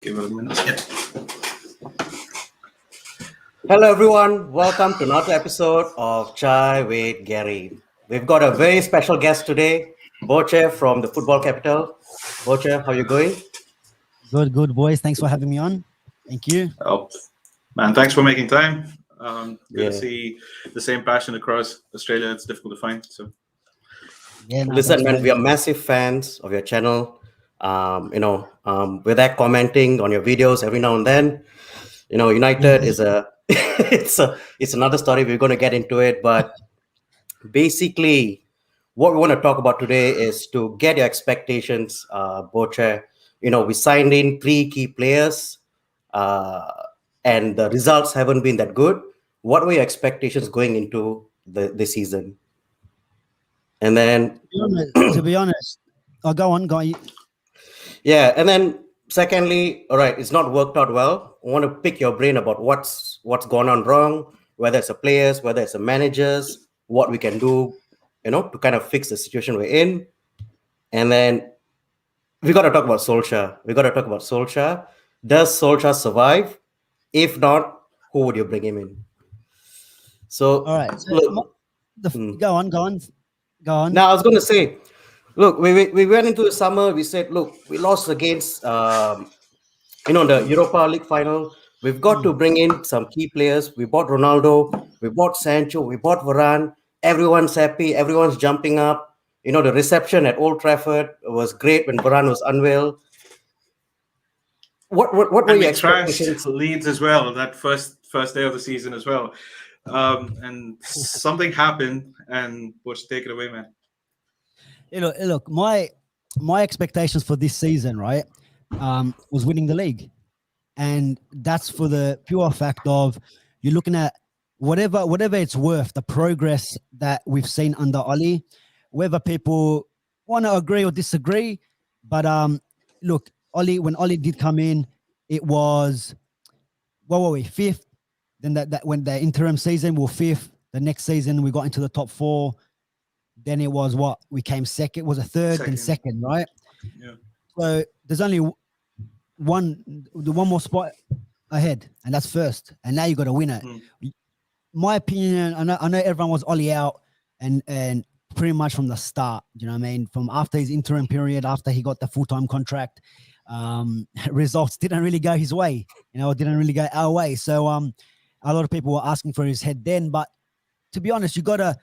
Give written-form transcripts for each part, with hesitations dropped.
Give it a minute. Yeah. Hello, everyone. Welcome to another episode of Chai with Gary. We've got a very special guest today, Boche from the Football Capital. Boche, how you going? Good, boys. Thanks for having me on. Thank you. Oh, man, thanks for making time. Good to Yeah. see the same passion across Australia. It's difficult to find. So Yeah, no, Listen, thanks for man, having we are me. massive fans of your channel. We're there commenting on your videos every now and then. United is a it's another story. We're going to get into it, but basically, what we want to talk about today is to get your expectations, Boche. We signed in 3 key players, uh, and the results haven't been that good. What were your expectations going into the season? And then, To be honest, go on. yeah, and then secondly, all right, it's not worked out well. I want to pick your brain about what's gone on wrong, whether it's the players, whether it's the managers, what we can do, to kind of fix the situation we're in. And then we got to talk about Solskjaer. Does Solskjaer survive? If not, who would you bring him in? So, All right. So, look, go on. now I was going to say, look, we went into the summer. We said, look, we lost against, the Europa League final. We've got to bring in some key players. We bought Ronaldo, we bought Sancho, we bought Varane. Everyone's happy. Everyone's jumping up. The reception at Old Trafford was great when Varane was unveiled. What were and your we trashed expectations? Leeds as well that first day of the season as well. And something happened, and Bush, take it away, man. Look. My expectations for this season, right, was winning the league, and that's for the pure fact of you're looking at whatever it's worth, the progress that we've seen under Ollie, whether people want to agree or disagree, but look, when Ollie did come in, it was, what were we, fifth? Then that when the interim season we were fifth. The next season we got into the top 4. Then it was what we came second. It was a third, then second, right? Yeah. So there's only one more spot ahead, and that's first. And now you got to win it. My opinion, I know everyone was Ollie out, and pretty much from the start. You know what I mean? From after his interim period, after he got the full-time contract, results didn't really go his way. Didn't really go our way. So a lot of people were asking for his head then. But to be honest, we gotta,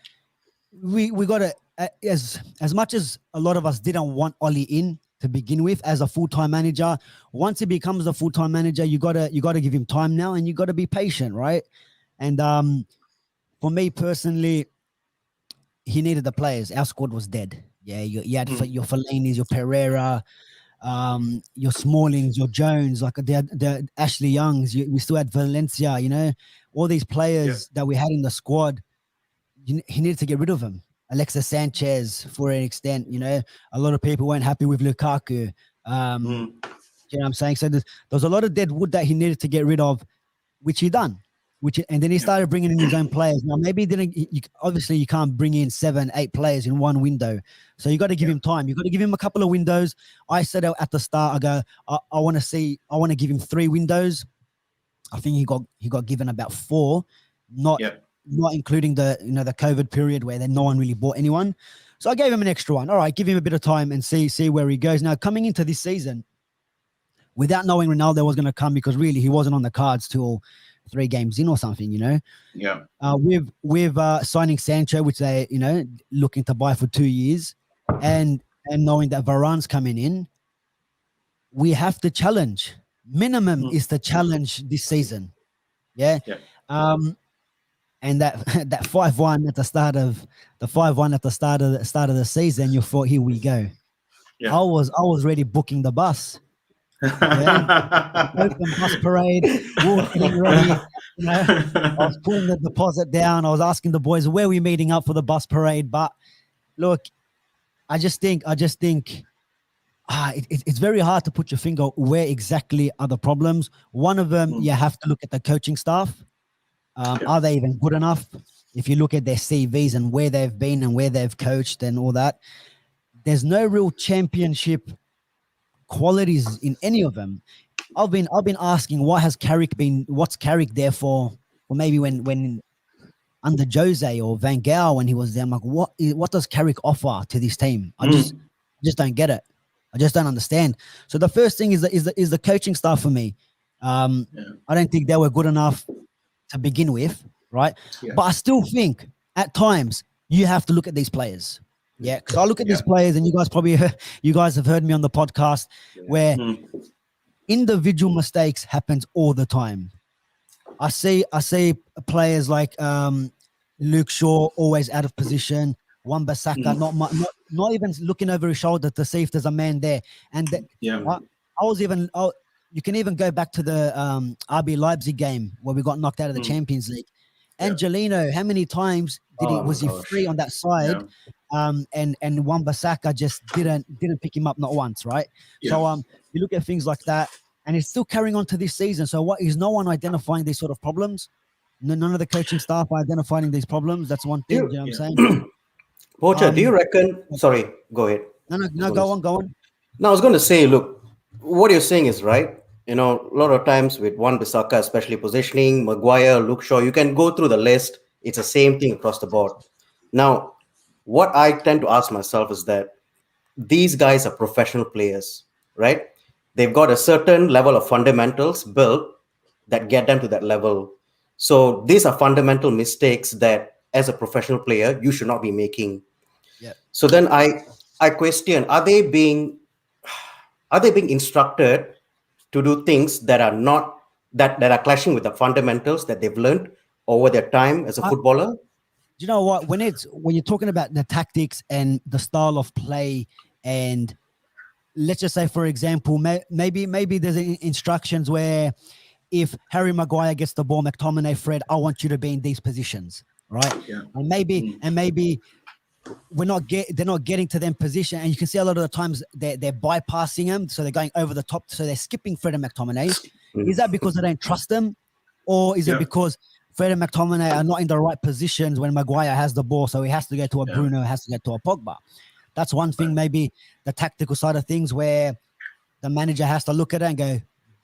as much as a lot of us didn't want Ollie in to begin with as a full-time manager, once he becomes a full-time manager, you gotta give him time now, and you gotta be patient, right? And for me personally, he needed the players. Our squad was dead. Yeah, you had your Fellaini's, your Pereira, your Smallings, your Jones, like the Ashley Youngs. We still had Valencia. All these players that we had in the squad. He needed to get rid of them. Alexis Sanchez, for an extent. A lot of people weren't happy with Lukaku. You know what I'm saying? So there was a lot of dead wood that he needed to get rid of, which he done. And then he started bringing in his own players. Now, maybe he didn't. Obviously, you can't bring in 7, 8 players in one window. So you got to give him time. You got to give him a couple of windows. I said at the start, I go, I want to give him 3 windows. I think he got given about 4, not including the the COVID period where then no one really bought anyone. So I gave him an extra one. All right, give him a bit of time and see where he goes. Now, coming into this season, without knowing Ronaldo was going to come, because really he wasn't on the cards till 3 games in or something, Yeah. With signing Sancho, which they looking to buy for 2 years, and knowing that Varane's coming in, we have to challenge. Minimum is to challenge this season. Yeah. And that 5-1 at the start of the season, you thought, here we go. Yeah. I was ready booking the bus. Open bus parade, we were getting ready. I was putting the deposit down. I was asking the boys, where are we meeting up for the bus parade? But look, I just think it's very hard to put your finger where exactly are the problems. One of them, you have to look at the coaching staff. Are they even good enough? If you look at their CVs and where they've been and where they've coached and all that, there's no real championship qualities in any of them. I've been asking what's Carrick there for? Or maybe when under Jose or Van Gaal when he was there, I'm like, what does Carrick offer to this team? I just don't get it. I just don't understand. So the first thing is the coaching staff for me. I don't think they were good enough to begin with, right? Yeah. But I still think at times you have to look at these players. Yeah, because I look at these players, and you guys have heard me on the podcast where individual mistakes happens all the time. I see players like Luke Shaw always out of position. Wan-Bissaka not even looking over his shoulder to see if there's a man there. And you can even go back to the RB Leipzig game where we got knocked out of the Champions League. Angelino, how many times was he free on that side? And Wan-Bissaka just didn't pick him up, not once, right? So you look at things like that, and it's still carrying on to this season. So what is no one identifying these sort of problems? None of the coaching staff are identifying these problems. That's one thing. You know what I'm saying? Poacher, do you reckon? Sorry, go ahead. No, go on. No, I was going to say, look, what you're saying is right. You know, a lot of times with Wan-Bissaka, especially positioning, Maguire, Luke Shaw, you can go through the list. It's the same thing across the board. Now, what I tend to ask myself is that these guys are professional players, right? They've got a certain level of fundamentals built that get them to that level. So these are fundamental mistakes that, as a professional player, you should not be making. Yeah. So then I question: are they being instructed to do things that are not that are clashing with the fundamentals that they've learned over their time as a footballer? You know what? When you're talking about the tactics and the style of play, and let's just say, for example, maybe there's instructions where if Harry Maguire gets the ball, McTominay, Fred, I want you to be in these positions, right? Yeah. And maybe they're not getting to them position, and you can see a lot of the times they're bypassing them, so they're going over the top, so they're skipping Fred and McTominay. Is that because they don't trust them, or is it because Fred and McTominay are not in the right positions when Maguire has the ball, so he has to go to a Bruno, has to go to a Pogba? That's one thing. Maybe the tactical side of things where the manager has to look at it and go,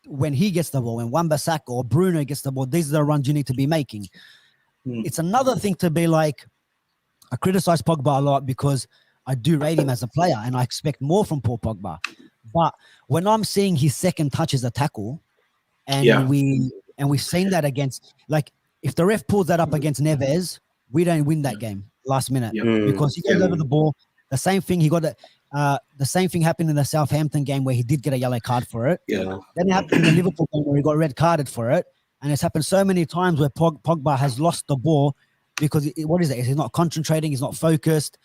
when he gets the ball, when Wan-Bissaka or Bruno gets the ball, these are the runs you need to be making. It's another thing to be like, I criticize Pogba a lot because I do rate him as a player and I expect more from Paul Pogba. But when I'm seeing his second touch as a tackle, and we've seen that against, like, if the ref pulls that up against Neves, we don't win that game last minute because he goes over the ball. The same thing the same thing happened in the Southampton game where he did get a yellow card for it. Yeah. Then it happened in the Liverpool game where he got red carded for it. And it's happened so many times where Pogba has lost the ball because what is it? He's not concentrating. He's not focused.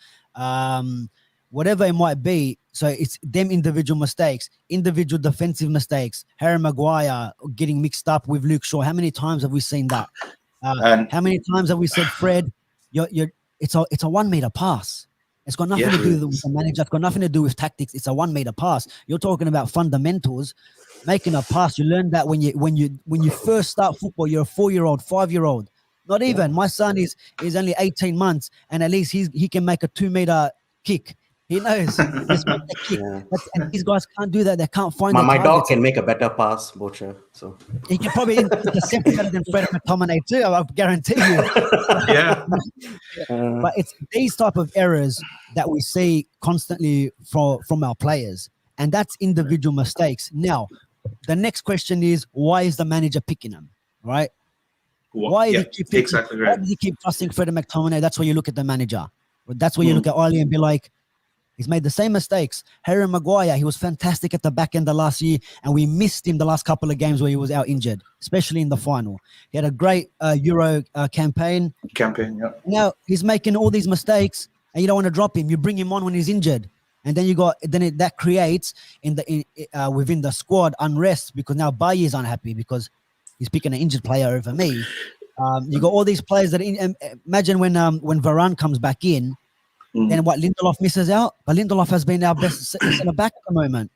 Whatever it might be. So it's them individual mistakes, individual defensive mistakes. Harry Maguire getting mixed up with Luke Shaw. How many times have we seen that? How many times have we said, Fred, it's a 1 meter pass. It's got nothing to do with the manager. It's got nothing to do with tactics. It's a 1 meter pass. You're talking about fundamentals. Making a pass, you learn that when you first start football. You're a 4-year-old, 5-year-old. Not even. My son is only 18 months, and at least he can make a 2 meter kick. He knows. Just make the kick. And these guys can't do that. They can't find my dog can make a better pass, Bocha. So he can probably intercept better than Fred McTominay too. I guarantee you. But it's these type of errors that we see constantly from our players, and that's individual mistakes. Now, the next question is, why is the manager picking them? Right? Why does he keep trusting Fred McTominay? That's where you look at the manager. That's where you look at Ollie and be like, he's made the same mistakes. Harry Maguire, he was fantastic at the back end of last year, and we missed him the last couple of games where he was out injured, especially in the final. He had a great Euro campaign. Now he's making all these mistakes, and you don't want to drop him. You bring him on when he's injured, and then that creates within the squad unrest because now Bailly is unhappy because he's picking an injured player over me. You got all these players that imagine when Varane comes back in. Then what, Lindelof misses out, but Lindelof has been our best centre back at the moment.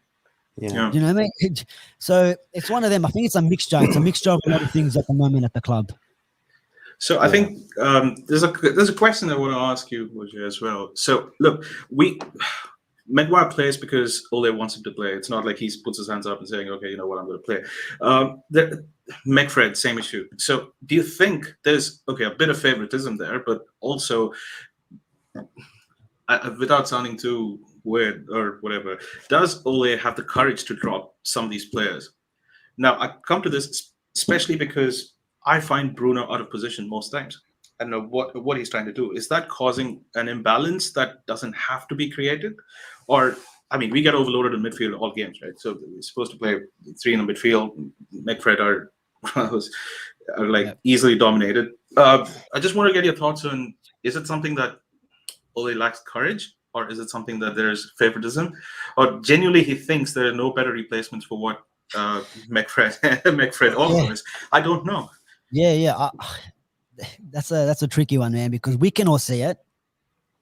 Yeah. You know what I mean? So it's one of them. I think it's a mixture. It's a mixture of a lot of things at the moment at the club. So I think there's a question I want to ask you, Roger, as well. So look, Maguire plays because Ole wants him to play. It's not like he puts his hands up and saying, "Okay, you know what, I'm going to play." McFred, same issue. So, do you think there's a bit of favoritism there, but also, without sounding too weird or whatever, does Ole have the courage to drop some of these players? Now, I come to this especially because I find Bruno out of position most times. I don't know what he's trying to do. Is that causing an imbalance that doesn't have to be created? Or, I mean, we get overloaded in midfield all games, right? So we're supposed to play three in the midfield. McFred are like easily dominated. I just want to get your thoughts on, is it something that Ole lacks courage? Or is it something that there's favoritism? Or genuinely he thinks there are no better replacements for what McFred offers? I don't know. Yeah. That's a tricky one, man, because we can all see it.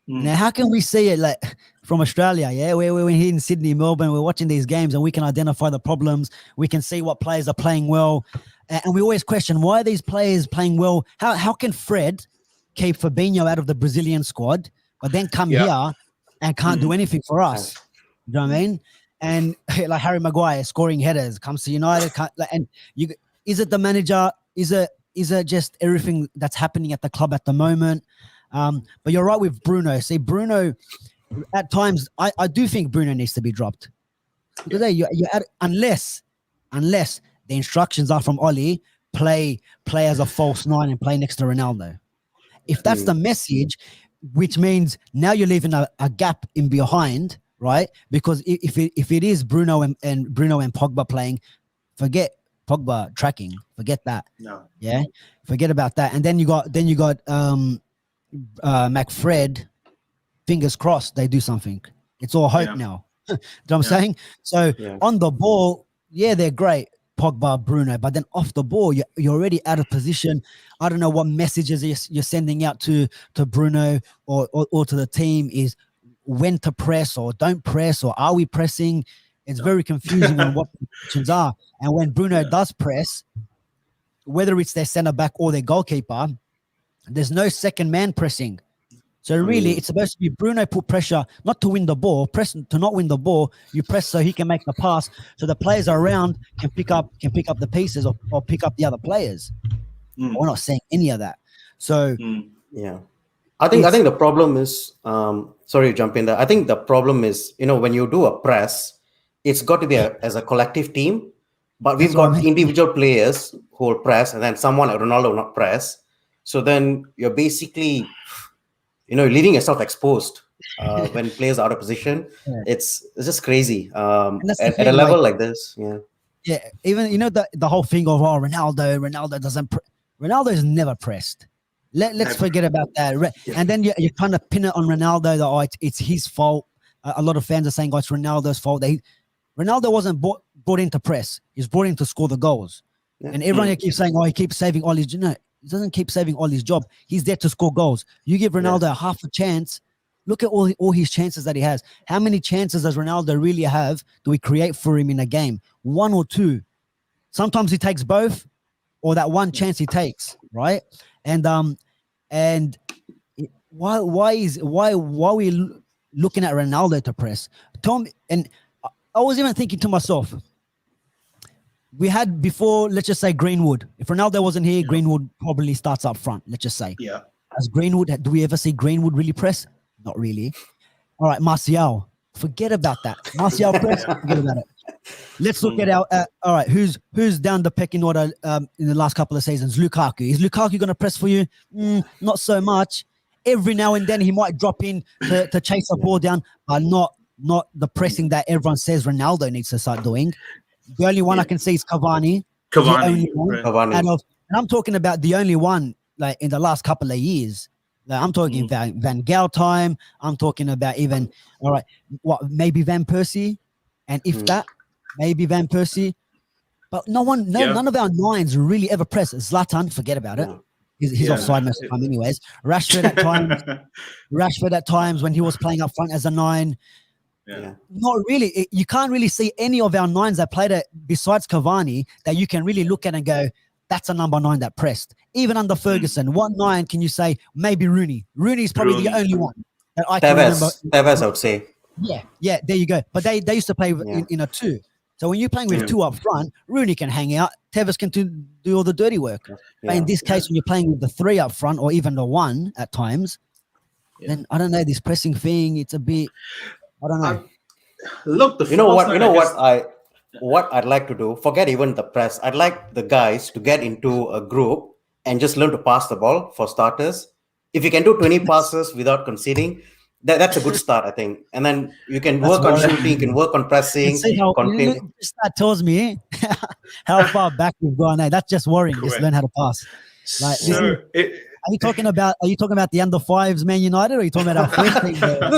Now, how can we see it like from Australia? Yeah, we're here in Sydney, Melbourne. We're watching these games and we can identify the problems. We can see what players are playing well, and we always question, why are these players playing well? How can Fred keep Fabinho out of the Brazilian squad, but then come here and can't do anything for us? You know what I mean? And like Harry Maguire scoring headers, comes to United, is it the manager? Is it just everything that's happening at the club at the moment? But you're right with Bruno. See, Bruno, at times, I do think Bruno needs to be dropped. Because unless the instructions are from Oli, play as a false nine and play next to Ronaldo. If that's the message, which means now you're leaving a gap in behind, right? Because if it is Bruno and Pogba playing, forget Pogba tracking, forget that. No. Yeah, forget about that. And then you got McFred. Fingers crossed they do something. It's all hope now. You know what I'm saying? So on the ball, they're great, Pogba, Bruno, but then off the ball, you're already out of position. I don't know what messages you're sending out to Bruno or to the team is when to press or don't press, or are we pressing? It's very confusing on what the positions are. And when Bruno does press, whether it's their centre back or their goalkeeper, there's no second man pressing. So really, it's supposed to be Bruno put pressure, not to win the ball, press to not win the ball. You press so he can make the pass, so the players around can pick up the pieces or pick up the other players. We're not saying any of that. So I think the problem is sorry to jump in there. I think the problem is, when you do a press, it's got to be as a collective team. But we've got individual players who will press, and then someone like Ronaldo will not press. So then you're basically, leaving yourself exposed when players are out of position. It's just crazy at a level like this. Yeah, even the whole thing of Ronaldo doesn't. Ronaldo is never pressed. Let's forget about that. And then you kind of pin it on Ronaldo that it's his fault. A lot of fans are saying, it's Ronaldo's fault. Ronaldo wasn't brought in to press. He's brought in to score the goals. And everyone keeps saying, he keeps saving all his. No, he doesn't keep saving all his job. He's there to score goals. You give Ronaldo half a chance. Look at all his chances that he has. How many chances does Ronaldo really have? Do we create for him in a game? One or two. Sometimes he takes both, or that one chance he takes, right? And why are we looking at Ronaldo to press? Tom, and I was even thinking to myself, we had before, let's just say Greenwood. If Ronaldo wasn't here, Greenwood probably starts up front, let's just say. Yeah. As Greenwood, do we ever see Greenwood really press? Not really. All right, Martial. Forget about that. Martial press, forget about it. Let's look at our, all right, who's down the pecking order in the last couple of seasons? Lukaku. Is Lukaku going to press for you? Not so much. Every now and then he might drop in to chase a ball down, but not the pressing that everyone says Ronaldo needs to start doing. The only one I can see is Cavani. Cavani. And I'm talking about the only one like in the last couple of years. Like, I'm talking about Van Gaal time. I'm talking about even, all right, maybe Van Persie. And if that, maybe Van Persie. But none of our nines really ever press. Zlatan, forget about it. He's offside most of the time anyways. Rashford at times when he was playing up front as a nine. Not really. You can't really see any of our nines that played it besides Cavani that you can really look at and go, that's a number 9 that pressed. Even under Ferguson, what 9 can you say? Maybe Rooney. Rooney's probably the only one that I can remember. Tevez, I would say. Yeah, there you go. But they used to play Yeah. in a 2. So when you're playing with Yeah. 2 up front, Rooney can hang out, Tevez can do all the dirty work. But in this case, when you're playing with the 3 up front or even the 1 at times, then I don't know, this pressing thing, it's a bit, I don't know. Look, the You know false what? You nine, know I guess- what I'd like to do. Forget even the press. I'd like the guys to get into a group and just learn to pass the ball for starters. If you can do 20 passes without conceding, that's a good start, I think. And then you can That's work on worrying. shooting, you can work on And pressing. see how that tells me how far back we've gone. Hey, that's just worrying. Just Correct. learn how to pass. Like, So are you talking about the under 5s Man United, or are you talking about our first team?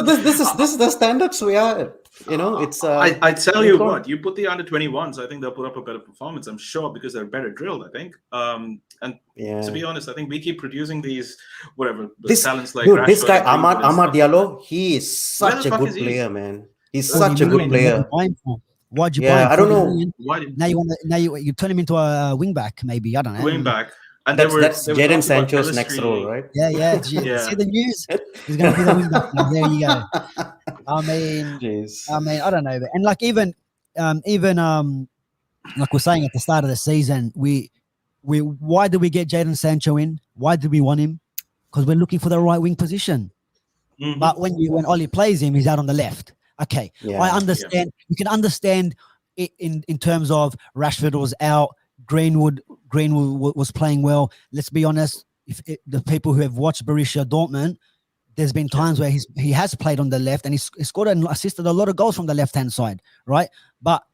This is the standards we are. You know, it's. I tell you what, you put the under 21s, I think they'll put up a better performance. I'm sure because they're better drilled. I think. And to be honest, I think we keep producing these talents like dude, this Rashford guy and Greenwood and Ahmad stuff. Diallo, he is Where such the a fuck good is he? player, man. He's 40 such a good million, player. What'd you buy him for? Why'd you buy Yeah, him? I don't 40 know. million? Why Now you turn him into a wing back, maybe. I don't know. going back? And That's they were Jadon talking about Sancho's next chemistry. role, right? Yeah. Yeah. See the news? He's gonna be the wing back now. There you go. I mean, Jeez. I don't know. And like even like we're saying at the start of the season, we why did we get Jadon Sancho in? Why did we want him? Because we're looking for the right wing position. Mhm. But when Ollie plays him, he's out on the left. Okay, I understand. You can understand it in terms of Rashford was out, Greenwood was playing well. Let's be honest. The people who have watched Borussia Dortmund, there's been times where he has played on the left and he's scored and assisted a lot of goals from the left hand side, right? But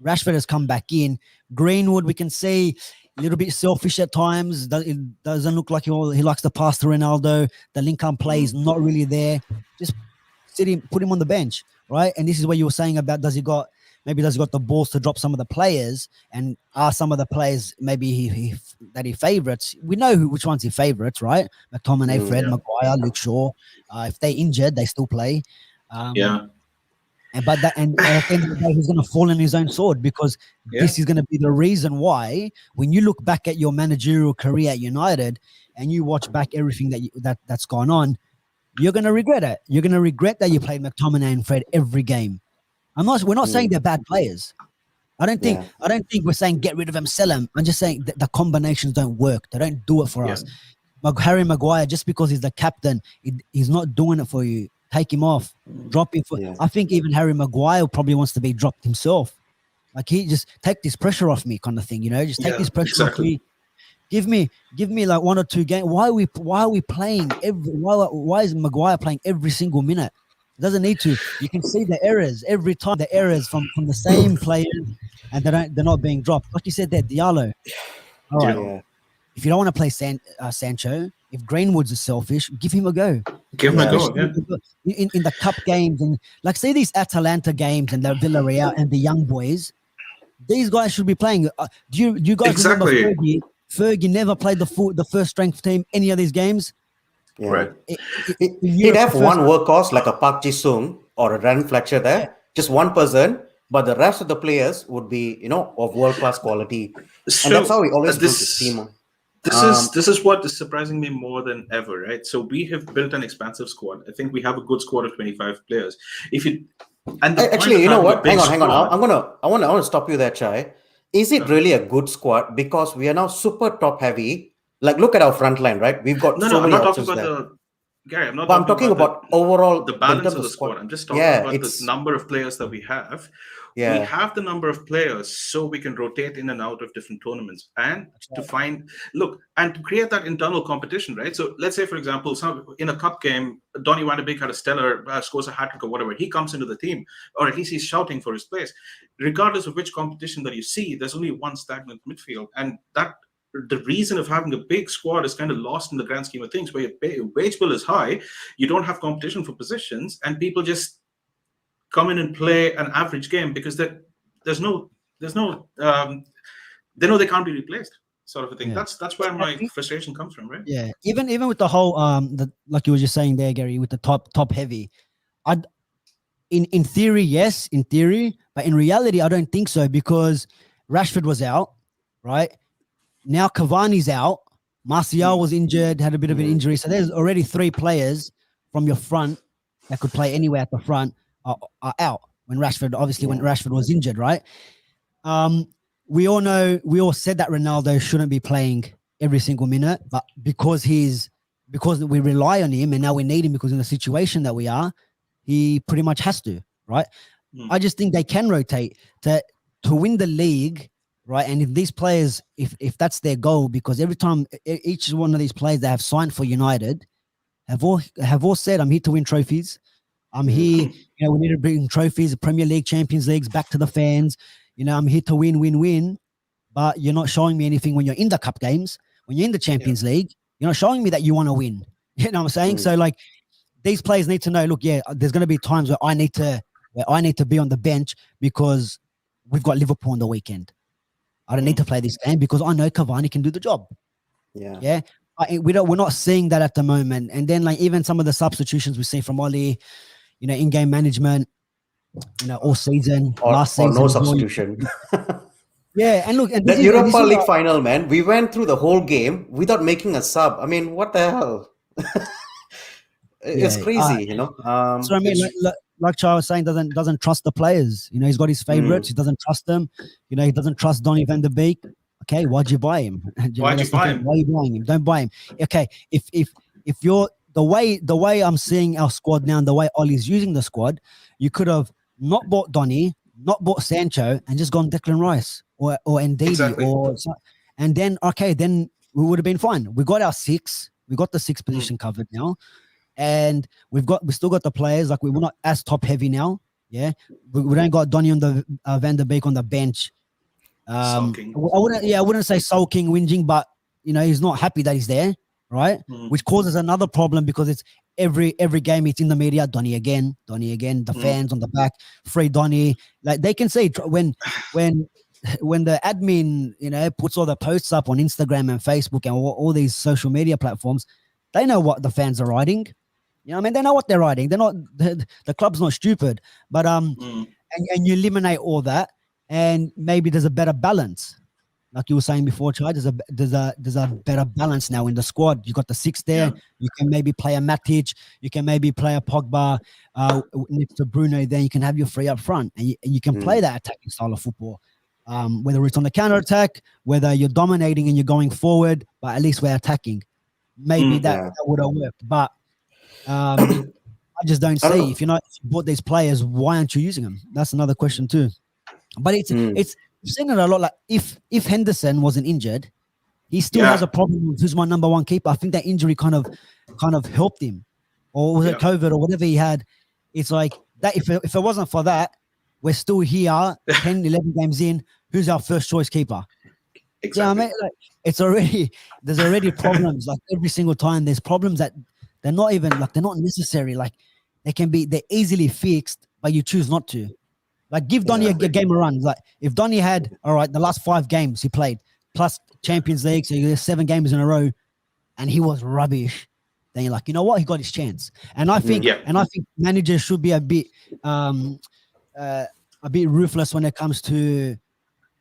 Rashford has come back in. Greenwood, we can see a little bit selfish at times. It doesn't look like he likes to pass to Ronaldo. The link-up play is not really there. Just put him on the bench, right? And this is what you were saying about does he got the balls to drop some of the players, and are some of the players maybe that he favorites? We know which ones he favorites, right? McTominay, Fred, Maguire, Luke Shaw. If they're injured, they still play. And at the end of the day, he's going to fall on his own sword, because this is going to be the reason why when you look back at your managerial career at United and you watch back everything that's gone on, you're going to regret it. You're going to regret that you played McTominay and Fred every game. We're not saying they're bad players. I don't think we're saying get rid of them, sell them. I'm just saying that the combinations don't work. They don't do it for us. Harry Maguire, just because he's the captain, he's not doing it for you. Take him off, drop him. I think even Harry Maguire probably wants to be dropped himself. Like, he just take this pressure off me, kind of thing. Just take this pressure off me. Give me like 1 or 2 games. Why are we playing why is Maguire playing every single minute? It doesn't need to. You can see the errors every time. The errors from the same players, and they're not being dropped. Like you said, there, Diallo. All right. If you don't want to play Sancho, if Greenwood's is selfish, give him a go. Give him a go. In the cup games, and like say these Atalanta games and the Villarreal and the young boys, these guys should be playing. Do you guys remember Fergie? Fergie never played the first strength team any of these games. Yeah. Right. He'd have one workhorse like a Park Ji-sung or a Ryan Fletcher there, just one person, but the rest of the players would be, of world-class quality. So, and that's how we always built his team. This is what is surprising me more than ever, right? So we have built an expansive squad. I think we have a good squad of 25 players. Actually, you know what? Hang on. I want to stop you there, Chai. Is it really a good squad? Because we are now super top heavy. Like, look at our front line, right? We've got so many options there. Gary, I'm talking about overall the balance of the squad. I'm just talking about the number of players that we have. We have the number of players so we can rotate in and out of different tournaments and to create that internal competition, right? So let's say, for example, in a cup game, Donny van de Beek had a stellar, scores a hat-trick or whatever. He comes into the team, or at least he's shouting for his place. Regardless of which competition that you see, there's only one stagnant midfield. And the reason of having a big squad is kind of lost in the grand scheme of things, where your wage bill is high, you don't have competition for positions, and people just come in and play an average game because they know they can't be replaced, sort of a thing. That's where my frustration comes from, right? Yeah, even with the whole like you were just saying there, Gary, with the top heavy, in theory, yes, but in reality, I don't think so, because Rashford was out, right? Now Cavani's out. Martial was injured, had a bit of an injury. So there's already 3 players from your front that could play anywhere at the front. are out when Rashford was injured, right? We all said that Ronaldo shouldn't be playing every single minute, but because we rely on him and now we need him because in the situation that we are, he pretty much has to, right? I just think they can rotate to win the league, right? And if these players, if that's their goal, because every time each one of these players that have signed for United have all said, I'm here to win trophies. I'm here, we need to bring trophies, Premier League, Champions Leagues back to the fans. I'm here to win. But you're not showing me anything when you're in the cup games, when you're in the Champions League. You're not showing me that you want to win. You know what I'm saying? So like these players need to know, look, there's going to be times where I need to be on the bench because we've got Liverpool on the weekend. I don't need to play this game because I know Cavani can do the job. Yeah. We're not seeing that at the moment. And then like even some of the substitutions we see from Oli, in-game management, all season, last season. Or no substitution. Yeah, and look, and the Europa League final, man, we went through the whole game without making a sub. I mean, what the hell? It's crazy, So I mean, like Charles was saying, doesn't trust the players. He's got his favorites. He doesn't trust them. He doesn't trust Donny van der Beek. Okay, why'd you buy him? Why'd you buy him? Why are you buying him? Don't buy him. Okay, if you're the way I'm seeing our squad now and the way Ollie's using the squad, you could have not bought Donny, not bought Sancho, and just gone Declan Rice or Ndidi exactly. and then we would have been fine. We got our six. We got the sixth position covered now, and we still got the players. Like we're not as top heavy now. Yeah, we don't got Donny on the Van der Beek on the bench. Sulking. I wouldn't say sulking, whinging, but he's not happy that he's there, right? Which causes another problem because it's every game it's in the media. Donny again. The fans on the back, free Donny. Like they can see when the admin puts all the posts up on Instagram and Facebook and all these social media platforms, they know what the fans are writing. I mean, they know what they're writing. They're not the club's not stupid, but and you eliminate all that. And maybe there's a better balance, like you were saying before, Chai. There's a better balance now in the squad. You got the six there. Yeah. You can maybe play a Matic. You can maybe play a Pogba next to Bruno. Then you can have your three up front, and you can play that attacking style of football. Whether it's on the counter attack, whether you're dominating and you're going forward, but at least we're attacking. Maybe that would have worked, but I just don't see. If you bought these players, why aren't you using them? That's another question too. But it's we've seen it a lot. Like if Henderson wasn't injured, he still has a problem with who's my number one keeper. I think that injury kind of helped him, or was it COVID or whatever he had? It's like that. If it wasn't for that, we're still here 10, 11 games in. Who's our first choice keeper? Exactly. Yeah, I mean, like, there's already problems. Like every single time, there's problems that they're not necessary. Like they're easily fixed, but you choose not to. Like give Donny a game of runs. Like if Donny had the last 5 games he played plus Champions League, so there's 7 games in a row, and he was rubbish, then you're like, you know what, he got his chance. And I think managers should be a bit ruthless when it comes to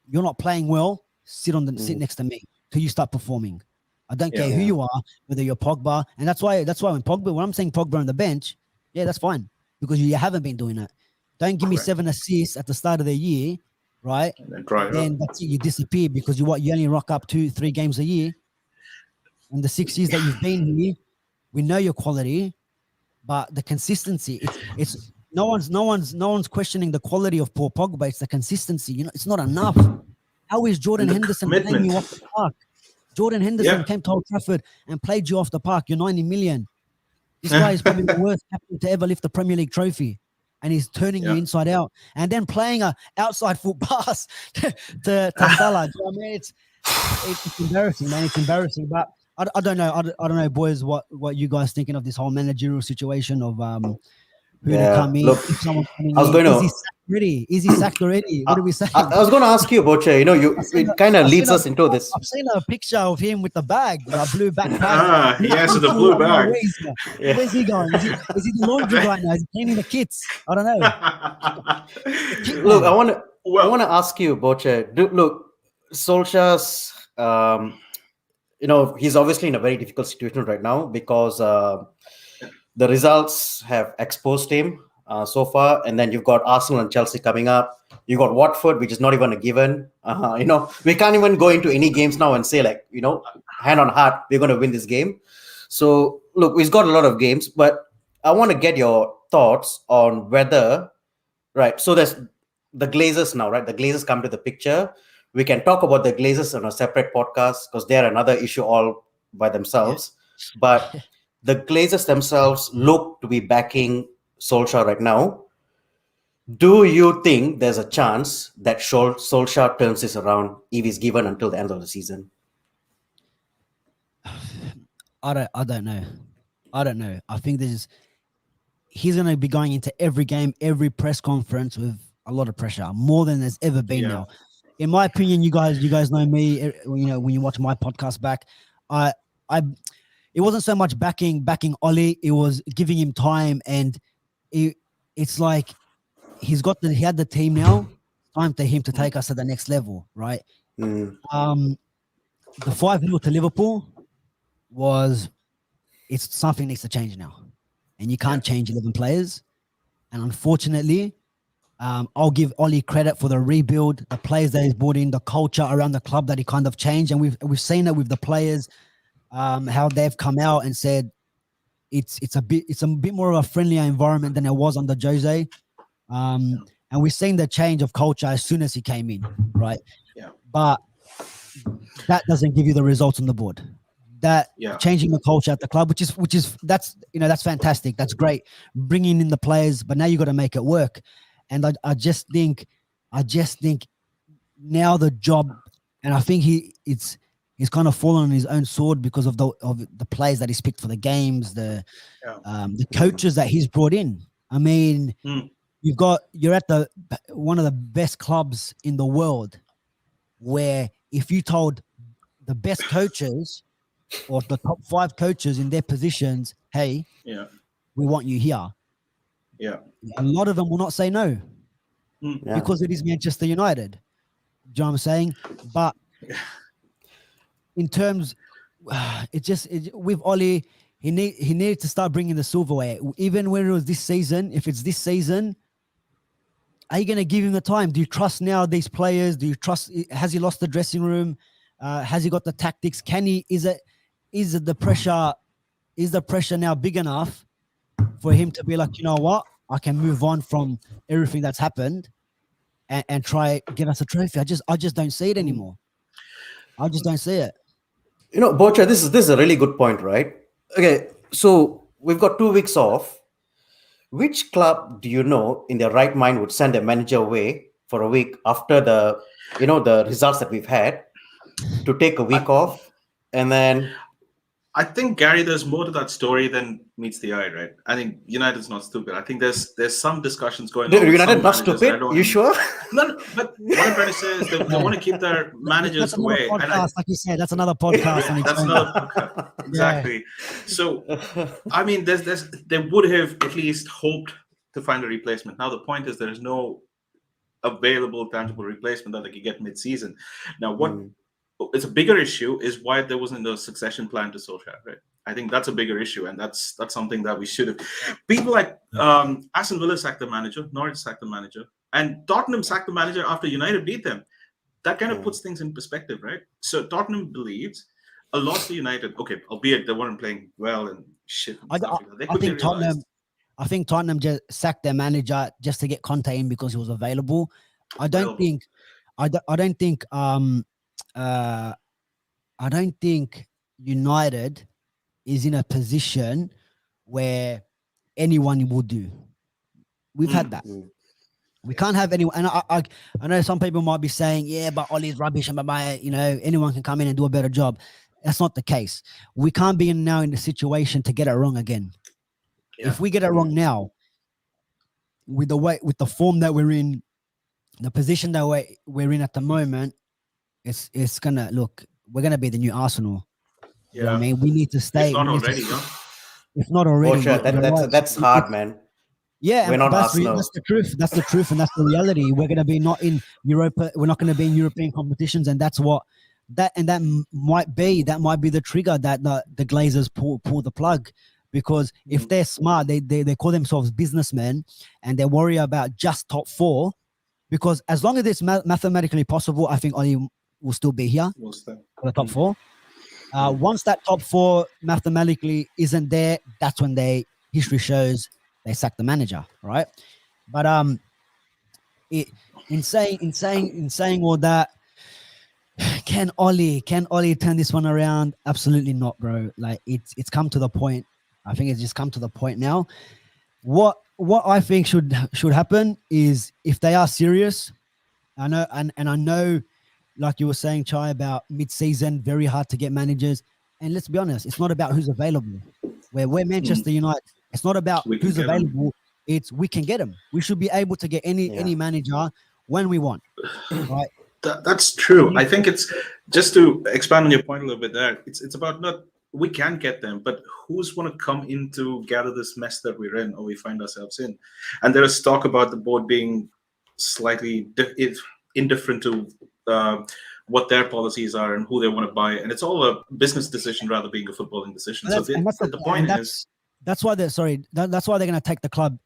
you're not playing well. Sit next to me till you start performing. I don't care who you are, whether you're Pogba, and that's why when I'm saying Pogba on the bench, that's fine because you haven't been doing it. Don't give me 7 assists at the start of the year, right? And then that's it. You disappear because you only rock up 2-3 games a year. In the 6 years that you've been here, we know your quality, but the consistency. It's no one's questioning the quality of Paul Pogba. It's the consistency. It's not enough. How is Jordan Henderson playing you off the park? Jordan Henderson came to Old Trafford and played you off the park. You're 90 million. This guy is probably the worst captain to ever lift the Premier League trophy. And he's turning you inside out, and then playing a outside foot pass to Salah. I mean, it's embarrassing, man. It's embarrassing. But I don't know. I don't know, boys. What you guys thinking of this whole managerial situation of who to come in? Look, if someone coming I was in, going to. Is he sacked already? What are we saying? I was going to ask you about it kind of leads us into this. I've seen a picture of him with the bag, a blue backpack. Yes, the blue bag. Where's he going? Is he the laundry right now? Is he cleaning the kits? I don't know. Look, I want to ask you about it. Look, Solskjaer's, he's obviously in a very difficult situation right now because the results have exposed him. so far, and then you've got Arsenal and Chelsea coming up. You got Watford, which is not even a given. We can't even go into any games now and say like, hand on heart, we're going to win this game. So look, we've got a lot of games, but I want to get your thoughts on whether, right? So there's the Glazers now, right? The Glazers come to the picture. We can talk about the Glazers on a separate podcast because they're another issue all by themselves. Yeah. But the Glazers themselves look to be backing Solskjaer right now. Do you think there's a chance that Solskjaer turns this around if he's given until the end of the season? I don't know. I think he's going to be going into every game, every press conference with a lot of pressure, more than there's ever been now. In my opinion, you guys know me. When you watch my podcast back, it wasn't so much backing Ollie. It was giving him time, and it's like he had the team now. Time for him to take us to the next level, right? The 5-0 to Liverpool it's something needs to change now, and you can't change 11 players. And unfortunately, I'll give Ollie credit for the rebuild, the players that he's brought in, the culture around the club that he kind of changed, and we've seen it with the players, how they've come out and said it's a bit more of a friendlier environment than it was under Jose, and we've seen the change of culture as soon as he came in, right? Yeah. But that doesn't give you the results on the board. That changing the culture at the club, which is that's fantastic, that's great, bringing in the players, but now you got to make it work. And I just think now the job, and I think he's kind of fallen on his own sword because of the players that he's picked for the games, the coaches that he's brought in. I mean, you're at one of the best clubs in the world, where if you told the best coaches or the top 5 coaches in their positions, hey, we want you here. Yeah. A lot of them will not say no because it is Manchester United. Do you know what I'm saying? But in terms, with Ollie, he needed to start bringing the silverware. Even when it was this season, if it's this season, are you going to give him the time? Do you trust now these players? Do you trust? Has he lost the dressing room? Has he got the tactics? Is the pressure now big enough for him to be like, you know what, I can move on from everything that's happened and try get us a trophy? I just don't see it anymore. I just don't see it. Bocha, this is a really good point, right? Okay, so we've got 2 weeks off. Which club do you know in their right mind would send their manager away for a week after the results that we've had, to take a week off? And then I think, Gary, there's more to that story than meets the eye, right? I think United's not stupid. I think there's some discussions going on. United not stupid? You sure? No, but what I'm trying to say is they want to keep their managers away. Podcast, like you said, that's another podcast. That's another podcast. Exactly. Yeah. So, I mean, they would have at least hoped to find a replacement. Now, the point is there is no available, tangible replacement that they could get mid-season. Now, it's a bigger issue is why there wasn't a succession plan to Solskjaer, right? I think that's a bigger issue, and that's something that we should have. People like Aston Villa sacked the manager, Norwich sacked the manager, and Tottenham sacked the manager after United beat them. That kind of puts things in perspective, right? So Tottenham believes a loss to United, okay, albeit they weren't playing well and shit. And I think Tottenham just sacked their manager just to get Conte in because he was available. I don't think United is in a position where anyone will do. We've had that. We can't have anyone. And I know some people might be saying, yeah, but Ollie's rubbish and anyone can come in and do a better job. That's not the case. We can't be now in the situation to get it wrong again. Yeah. If we get it wrong now, with the form that we're in, the position that we're in at the moment, it's gonna look. We're gonna be the new Arsenal. Yeah, you know I mean, we need to stay. If not already, that's hard, man. Yeah, we're not Arsenal. That's the truth. That's the truth, and that's the reality. We're gonna be not in Europa. We're not gonna be in European competitions, and that's what that might be the trigger that the Glazers pull the plug. because if they're smart, they call themselves businessmen and they worry about just top 4. Because as long as it's mathematically possible, I think Oli will still be here for the top 4. Once that top 4 mathematically isn't there, that's when history shows they sack the manager, right? But in saying all that, can Oli turn this one around? Absolutely not, bro. Like it's come to the point. I think it's just come to the point now. What I think should happen is, if they are serious, I know, and I know, like you were saying, Chai, about mid-season, very hard to get managers. And let's be honest, it's not about who's available. We're Manchester United. It's not about who's available. It's we can get them. We should be able to get any manager when we want. Right? That's true. I think it's, just to expand on your point a little bit there, it's about not, we can get them, but who's going to come in to gather this mess that we're in, or we find ourselves in? And there is talk about the board being slightly indifferent to what their policies are and who they want to buy, and it's all a business decision rather being a footballing decision. So the point is, that's why they're that's why they're going to take the club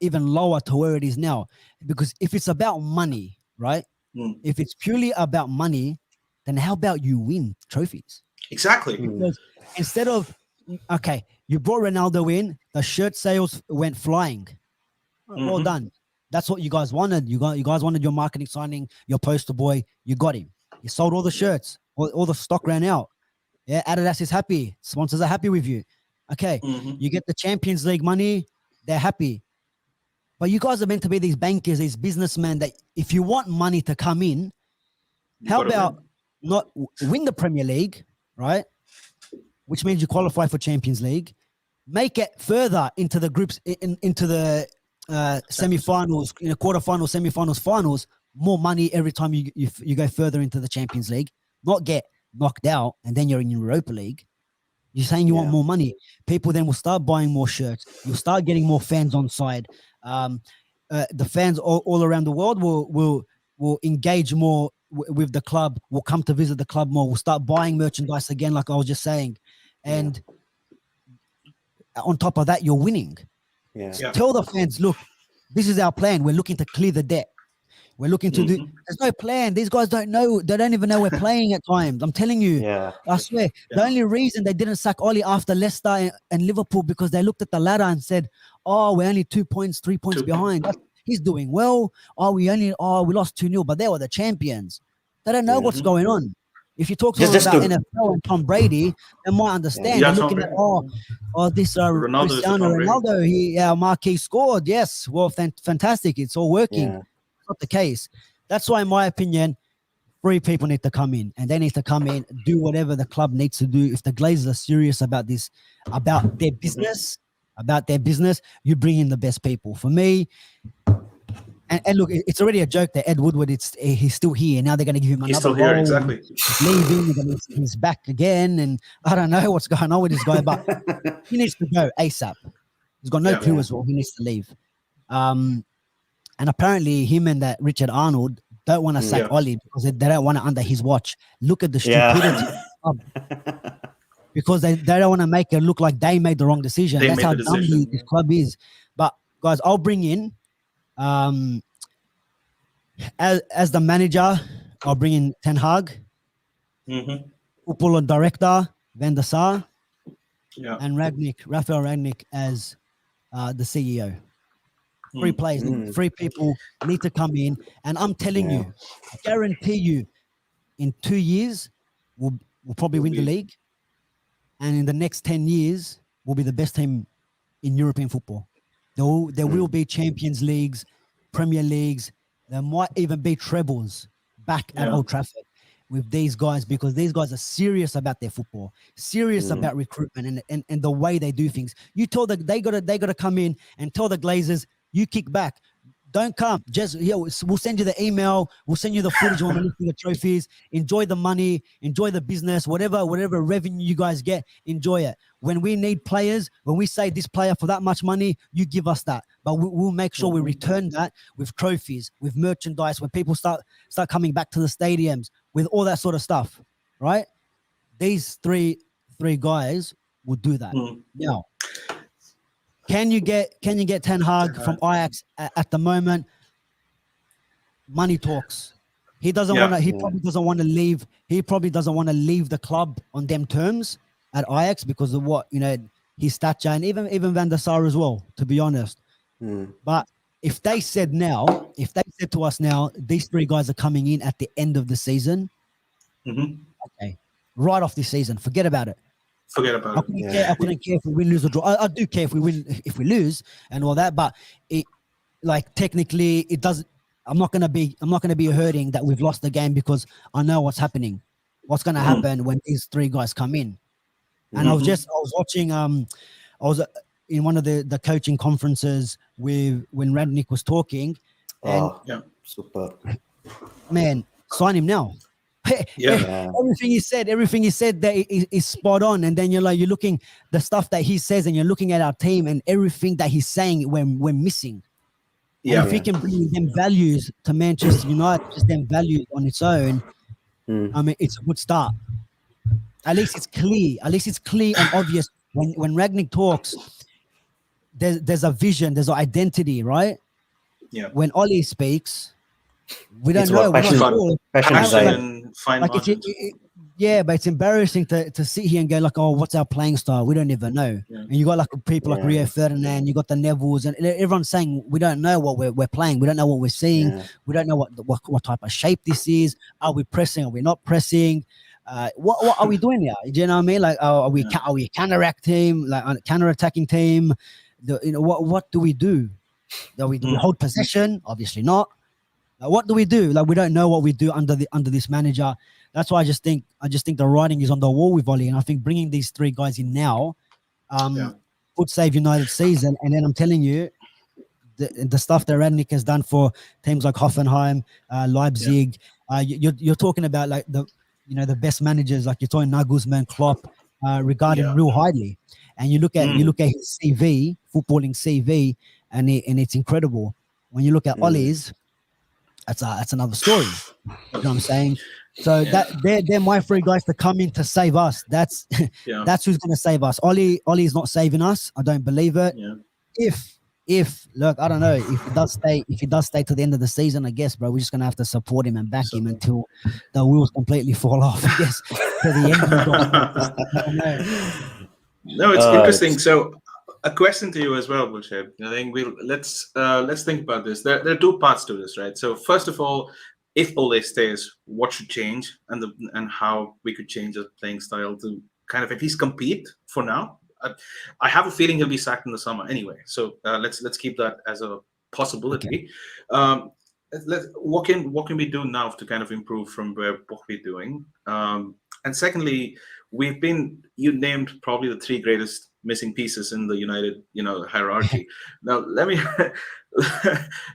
even lower to where it is now, because if it's about money, right? If it's purely about money, then how about you win trophies? Exactly. Because instead of, okay, you brought Ronaldo in, the shirt sales went flying. Well done. That's what you guys wanted. You guys wanted your marketing signing, your poster boy. You got him. You sold all the shirts. All the stock ran out. Yeah, Adidas is happy. Sponsors are happy with you. Okay, you get the Champions League money. They're happy. But you guys are meant to be these bankers, these businessmen, that if you want money to come in, how about not win the Premier League, right? Which means you qualify for Champions League, make it further into the groups, into the semi-finals, quarterfinals, semi-finals, finals. More money every time you go further into the Champions League, not get knocked out and then you're in Europa League. You're saying you want more money. People then will start buying more shirts. You'll start getting more fans on side. The fans all around the world will engage more with the club, will come to visit the club more, will start buying merchandise again, like I was just saying. And on top of that, you're winning. So tell the fans, look, this is our plan. We're looking to clear the debt. We're looking to do. There's no plan. These guys don't know. They don't even know we're playing at times. I'm telling you. I swear. The only reason they didn't sack Oli after Leicester and Liverpool, because they looked at the ladder and said, "Oh, we're only 3 points behind. He's doing well. We lost 2-0, but they were the champions." They don't know what's going on. If you talk to them about NFL and Tom Brady, they might understand. They're looking at this Cristiano Ronaldo. Marquis scored. Yes, well, fantastic. It's all working. Not the case. That's why, in my opinion, 3 people need to come in, and they need to come in, do whatever the club needs to do. If the Glazers are serious about this, about their business, you bring in the best people. For me, and look, it's already a joke that Ed Woodward, he's still here. Now they're going to give him another role. Here, exactly. He's leaving, he's back again, and I don't know what's going on with this guy, but he needs to go ASAP. He's got no clue as well. He needs to leave. And apparently him and that Richard Arnold don't want to sack Oli because they don't want it under his watch. Look at the stupidity. Because they don't want to make it look like they made the wrong decision. That's how dumb this club is. But guys, I'll bring in as the manager, I'll bring in Ten Hag, football director Van der Sar, and Raphael Ragnick as the CEO. 3 players, 3 people need to come in, and I'm telling you, I guarantee you, in 2 years, we'll probably win the league, and in the next 10 years, we'll be the best team in European football. There will be Champions Leagues, Premier Leagues. There might even be trebles back at Old Trafford with these guys, because these guys are serious about their football, serious about recruitment and the way they do things. You told them they gotta come in and tell the Glazers, you kick back. Don't come. Just we'll send you the email. We'll send you the footage when we're lifting the trophies. Enjoy the money. Enjoy the business. Whatever revenue you guys get, enjoy it. When we need players, when we say this player for that much money, you give us that. But we'll make sure we return that with trophies, with merchandise. When people start coming back to the stadiums, with all that sort of stuff, right? These three guys will do that. Now, Can you get Ten Hag from Ajax at the moment? Money talks. He doesn't want to. He probably doesn't want to leave. He probably doesn't want to leave the club on them terms at Ajax because of what his stature, and even Van der Sar as well. To be honest, but if they said to us now, these three guys are coming in at the end of the season. Okay, right off this season, forget about it. Forget about it. I couldn't care if we win, lose, or draw. I do care if we win, if we lose, and all that. But technically, it doesn't. I'm not gonna be hurting that we've lost the game because I know what's happening. What's gonna happen when these three guys come in? And I was watching. I was in one of the coaching conferences when Radnick was talking. And super. Man, sign him now. Everything he said that is spot on. And then you're looking the stuff that he says, and you're looking at our team and everything that he's saying when we're missing. And if he can bring them values to Manchester United, just them values on its own, I mean, it's a good start. At least it's clear. At least it's clear and obvious. When Ragnick talks, there's a vision, there's an identity, right? Yeah. When Ollie speaks, we don't know. Passion, fine margins. But it's embarrassing to sit here and go oh, what's our playing style? We don't even know. Yeah. And you got people like Rio Ferdinand, you got the Nevilles, and everyone's saying we don't know what we're playing. We don't know what we're seeing. Yeah. We don't know what type of shape this is. Are we pressing? Are we not pressing? What are we doing here? Do you know what I mean? Are we a counter-attack team? Counter-attacking team? What do we do? Do we hold possession? Obviously not. What do we do? We don't know what we do under this manager. That's why I just think the writing is on the wall with Ollie, and I think bringing these three guys in now would save United's season. And then I'm telling you, the stuff that Radnick has done for teams like Hoffenheim, Leipzig, you're talking about the best managers, like you're talking Nagelsmann, Klopp, regarded real highly. And you look at his CV, footballing CV, and it's incredible. When you look at Ollie's, that's another story. You know what I'm saying? So that they're my three guys to come in to save us. That's who's going to save us. Ollie is not saving us. I don't believe it. Yeah. If look, I don't know if he does stay to the end of the season. I guess, bro, we're just gonna have to support him and back him until the wheels completely fall off. I guess to the end. No, it's interesting. So, a question to you as well, Bullshit. I think let's think about this. There are two parts to this, right? So, first of all, if Ole stays, what should change, and how we could change the playing style to kind of at least compete for now. I have a feeling he'll be sacked in the summer anyway. So let's keep that as a possibility. Okay. What can we do now to kind of improve from what we're doing? And secondly, you named probably the three greatest missing pieces in the United, hierarchy. Now let me.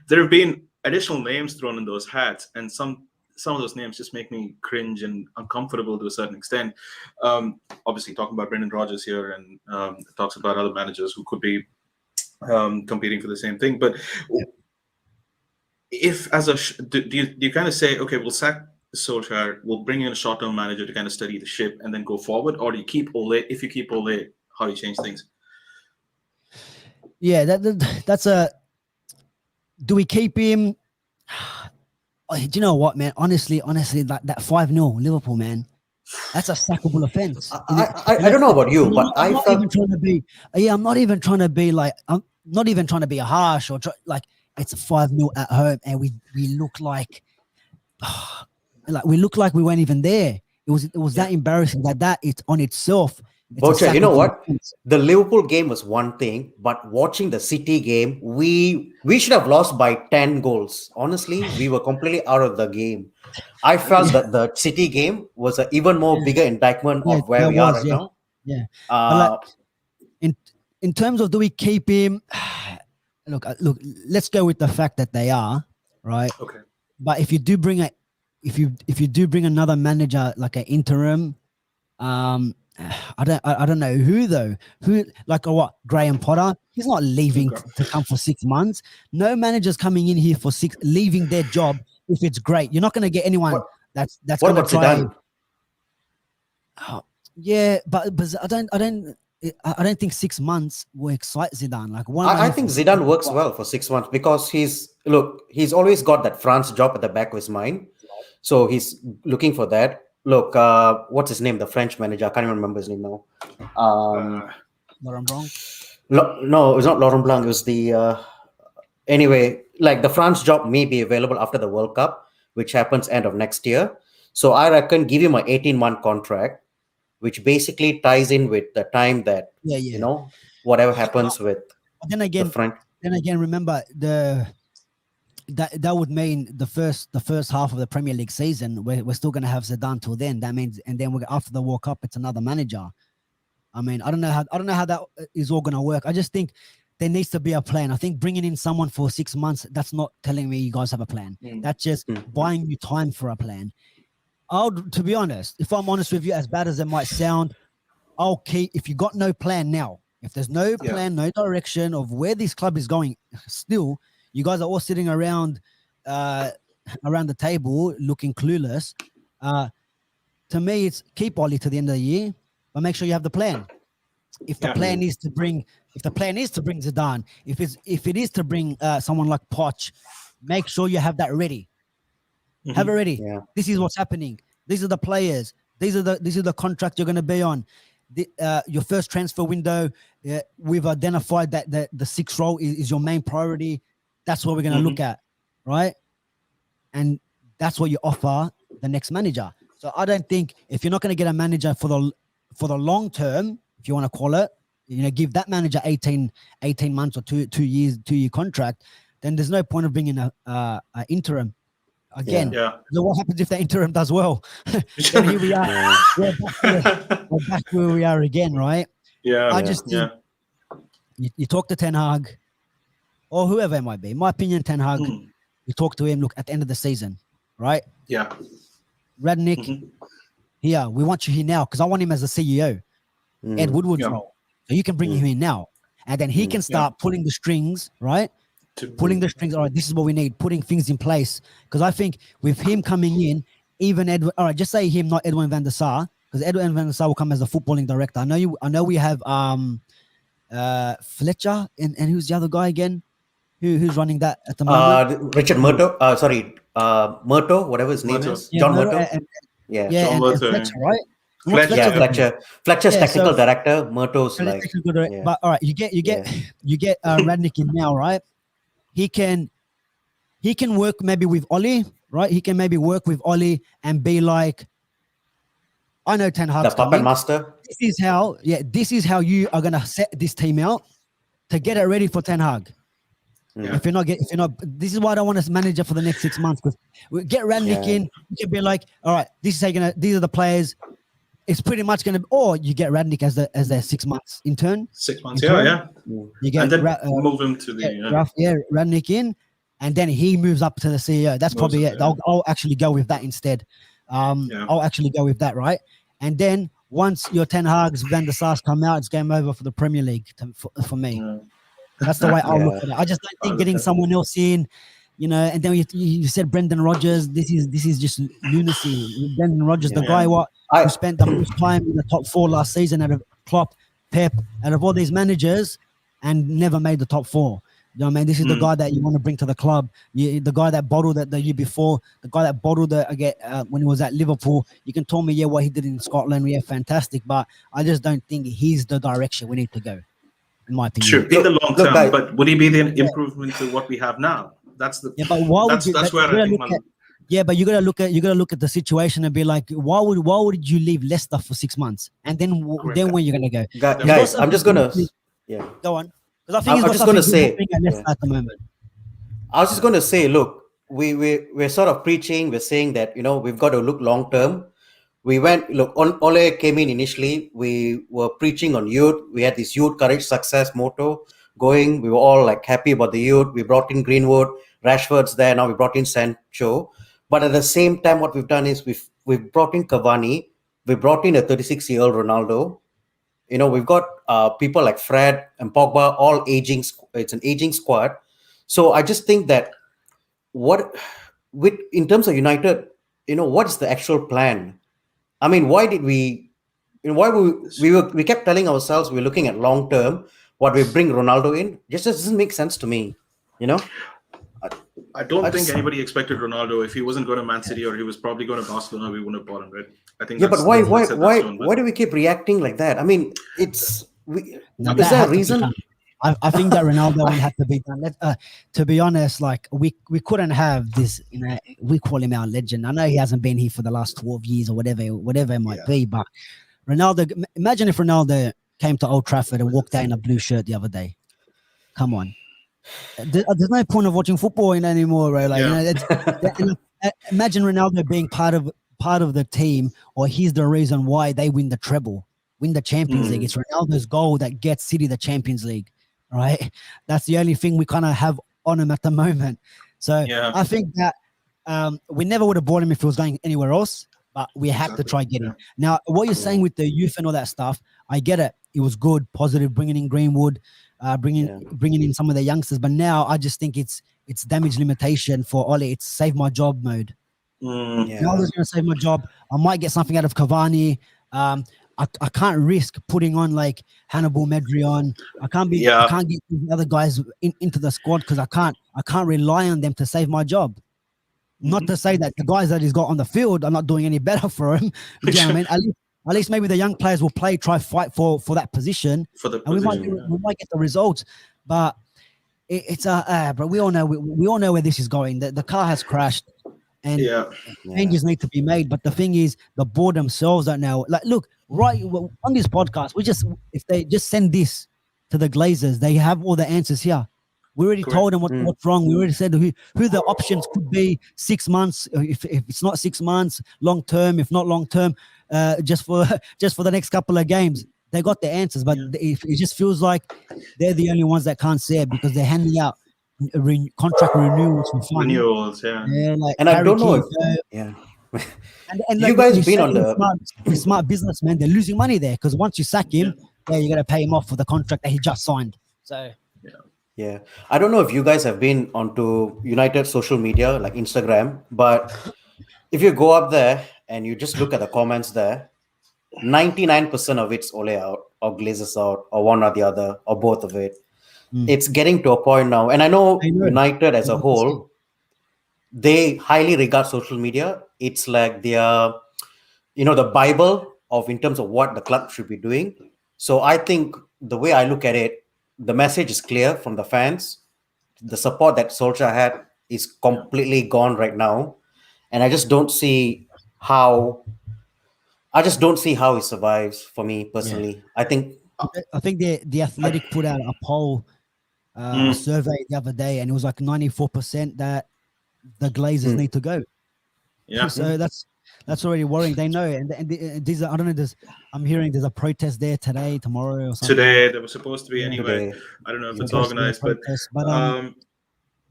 There have been additional names thrown in those hats, and some of those names just make me cringe and uncomfortable to a certain extent. Obviously, talking about Brendan Rodgers here, and talks about other managers who could be competing for the same thing. But if do you kind of say, okay, we'll sack Solskjaer, we'll bring in a short-term manager to kind of steady the ship and then go forward, or do you keep Ole? If you keep Ole, how do you change things? Yeah, that's a. Do we keep him? Do you know what, man? Honestly, that 5-0 Liverpool, man, that's a sackable offense. I don't know about you, but I'm not even trying to be. Yeah, I'm not even trying to be I'm not even trying to be harsh or it's a 5-0 at home, and we look like we weren't even there. It was that embarrassing that it's on itself. Bocha, you know what? The Liverpool game was one thing, but watching the City game, we should have lost by 10 goals. Honestly, we were completely out of the game. I felt that the City game was an even more bigger indictment of where we are right now. Yeah. In terms of do we keep him? Look. Let's go with the fact that they are right. Okay. But if you do bring another manager like an interim, I don't know who though. Who what? Graham Potter? He's not leaving to come for 6 months. No manager's coming in here for leaving their job if it's great. You're not going to get anyone that's going to try. Zidane? Oh, yeah, but I don't. I don't think 6 months will excite Zidane. Like, what am I I here think for? Zidane works well for 6 months because he's always got that France job at the back of his mind. So he's looking for that. Look, what's his name? The French manager. I can't even remember his name now. Uh, Laurent Blanc. No, it was not Laurent Blanc. It was the anyway. Like the France job may be available after the World Cup, which happens end of next year. So I reckon give him an 18-month contract, which basically ties in with the time that Yeah, you yeah. know whatever But happens with then the again, French. remember that would mean the first half of the Premier League season, we're still going to have Zidane till then. That means, and then after the World Cup, it's another manager. I mean, I don't know how that is all going to work. I just think there needs to be a plan. I think bringing in someone for 6 months, that's not telling me you guys have a plan. That's just buying you time for a plan. To be honest, if I'm honest with you, as bad as it might sound, okay, if you got no plan now, if there's no plan, no direction of where this club is going, still, you guys are all sitting around the table looking clueless. To me, it's keep Ollie to the end of the year, but make sure you have the plan. If the plan is to bring Zidane, if it is to bring someone like Poch, make sure you have that ready. Have it ready. Yeah. This is what's happening. These are the players. These are the contract you're going to be on. Your first transfer window, we've identified that the sixth role is your main priority. That's what we're going to look at, right? And that's what you offer the next manager. So I don't think if you're not going to get a manager for the long term, if you want to call it, give that manager 18 months or 2 year contract, then there's no point of bringing a interim. Again, so what happens if the interim does well? Then here we are. We're back where we are again, right? I just think you talk to Ten Hag or whoever it might be. In my opinion, Ten Hag, you talk to him, look, at the end of the season, right? Yeah. Radnick, here, we want you here now because I want him as the CEO. Ed Woodward's role. So you can bring him in now. And then he can start pulling the strings, right? Pulling the strings. All right, this is what we need. Putting things in place. Because I think with him coming in, even Edwin, all right, just say him, not Edwin van der Sar, because Edwin van der Sar will come as the footballing director. I know we have Fletcher and who's the other guy again? Who's running that at the moment? Richard Murto. Murto, whatever his name is. Yeah, John Murto Murto. and Murto, Fletcher, right? Fletcher's technical director. Murto's like. Technical director. But all right, you get Radnick in now, right? He can work maybe with Ollie, right? He can maybe work with Ollie and be like, I know Ten Hag's the puppet master. This is how you are gonna set this team out to get it ready for Ten Hag. Yeah. If you're not, this is why I don't want a manager for the next 6 months, because we get Radnick in. You can be like, all right, these are the players. It's pretty much gonna, or you get Radnick as their 6 months intern. 6 months, yeah. You get and then move him to the Radnick in, and then he moves up to the CEO. That's probably it. I'll actually go with that instead. I'll actually go with that, right? And then once your Ten Hag's, Van der Sar's come out, it's game over for the Premier League for me. That's the way I'll look at it. I just don't think getting someone else in, and then you said Brendan Rodgers. This is just lunacy. Brendan Rodgers, the guy who spent the most time in the top 4 last season out of Klopp, Pep, out of all these managers, and never made the top 4. You know what I mean? This is the guy that you want to bring to the club. The guy that bottled it the year before, the guy that bottled it again when he was at Liverpool. You can tell me, what he did in Scotland, fantastic. But I just don't think he's the direction we need to go, in my opinion. Sure, in the long term, but would he be the improvement to what we have now? That's the. Yeah, but why would you? That's where I think. But you gotta look at the situation and be like, why would you leave Leicester for 6 months, and then when you're gonna go? Guys, I'm just gonna go on. Because I think I'm just gonna say at the moment. I was just gonna say, look, we're sort of preaching. We're saying that we've got to look long term. We went Ole came in initially. We were preaching on youth. We had this youth courage success motto going. We were all like happy about the youth. We brought in Greenwood, Rashford's there now. We brought in Sancho, but at the same time, what we've done is we've brought in Cavani. We brought in a 36-year-old Ronaldo. We've got people like Fred and Pogba, all aging. It's an aging squad. So I just think that in terms of United, what is the actual plan? I mean, why did we why we kept telling ourselves we're looking at long term. What we bring Ronaldo in just doesn't make sense to me. You know, I don't I think just- anybody expected Ronaldo. If he wasn't going to Man City or he was probably going to Barcelona, we wouldn't have bought him, right? I think yeah, that's, but why that's what set that stone. why do we keep reacting like that? I mean, is Now, there a had to be reason? done. I think that Ronaldo one had to be done. To be honest, like we couldn't have this. You know, we call him our legend. I know he hasn't been here for the last 12 years or whatever it might be. But Ronaldo, imagine if Ronaldo came to Old Trafford and walked out in a blue shirt the other day. Come on, there's no point of watching football anymore, bro. Like, Yeah. imagine Ronaldo being part of the team, or he's the reason why they win the treble, win the Champions League. It's Ronaldo's goal that gets City the Champions League, right? That's the only thing we kind of have on him at the moment. So Yeah. I think that we never would have bought him if he was going anywhere else, but we had to try get him. Now, what you're saying with the youth and all that stuff, I get it. It was good, positive, bringing in Greenwood, bringing in some of the youngsters. But now I just think it's damage limitation for Oli. It's save my job mode. Now I was going to save my job. I might get something out of Cavani. I can't risk putting on like Hannibal Medrion. I can't get the other guys into the squad because I can't rely on them to save my job. Not to say that the guys that he's got on the field are not doing any better for him. You know what I mean? At least maybe the young players will try fight for that position. And we might get the results. But but we all know where this is going. The car has crashed. And changes need to be made. But the thing is, the board themselves don't know. Like, look, right on this podcast, if they just send this to the Glazers, they have all the answers here. We already told them what's wrong. We already said who the options could be. 6 months, if it's not 6 months, long term. If not long term, just for the next couple of games. They got the answers, but it just feels like they're the only ones that can't say it because they're handing out contract renewals for fun. Like and I don't know and you guys been on the smart businessman. They're losing money there because once you sack him, you got to pay him off for the contract that he just signed. So I don't know if you guys have been onto United social media like Instagram, but if you go up there and you just look at the comments there, 99% of it's Ole out or Glazers out or one or the other or both of it. It's getting to a point now, and I know United as a whole, they highly regard social media. It's like their, the Bible of in terms of what the club should be doing. So I think the way I look at it, the message is clear from the fans. The support that Solskjaer had is completely gone right now, and I just don't see how he survives. For me personally, I think the Athletic put out a poll. A survey the other day, and it was like 94% that the Glazers need to go. So that's already worrying. They know, and these are, I don't know. I'm hearing there's a protest there today, tomorrow, or something. Today there was supposed to be anyway. I don't know if it's organized, but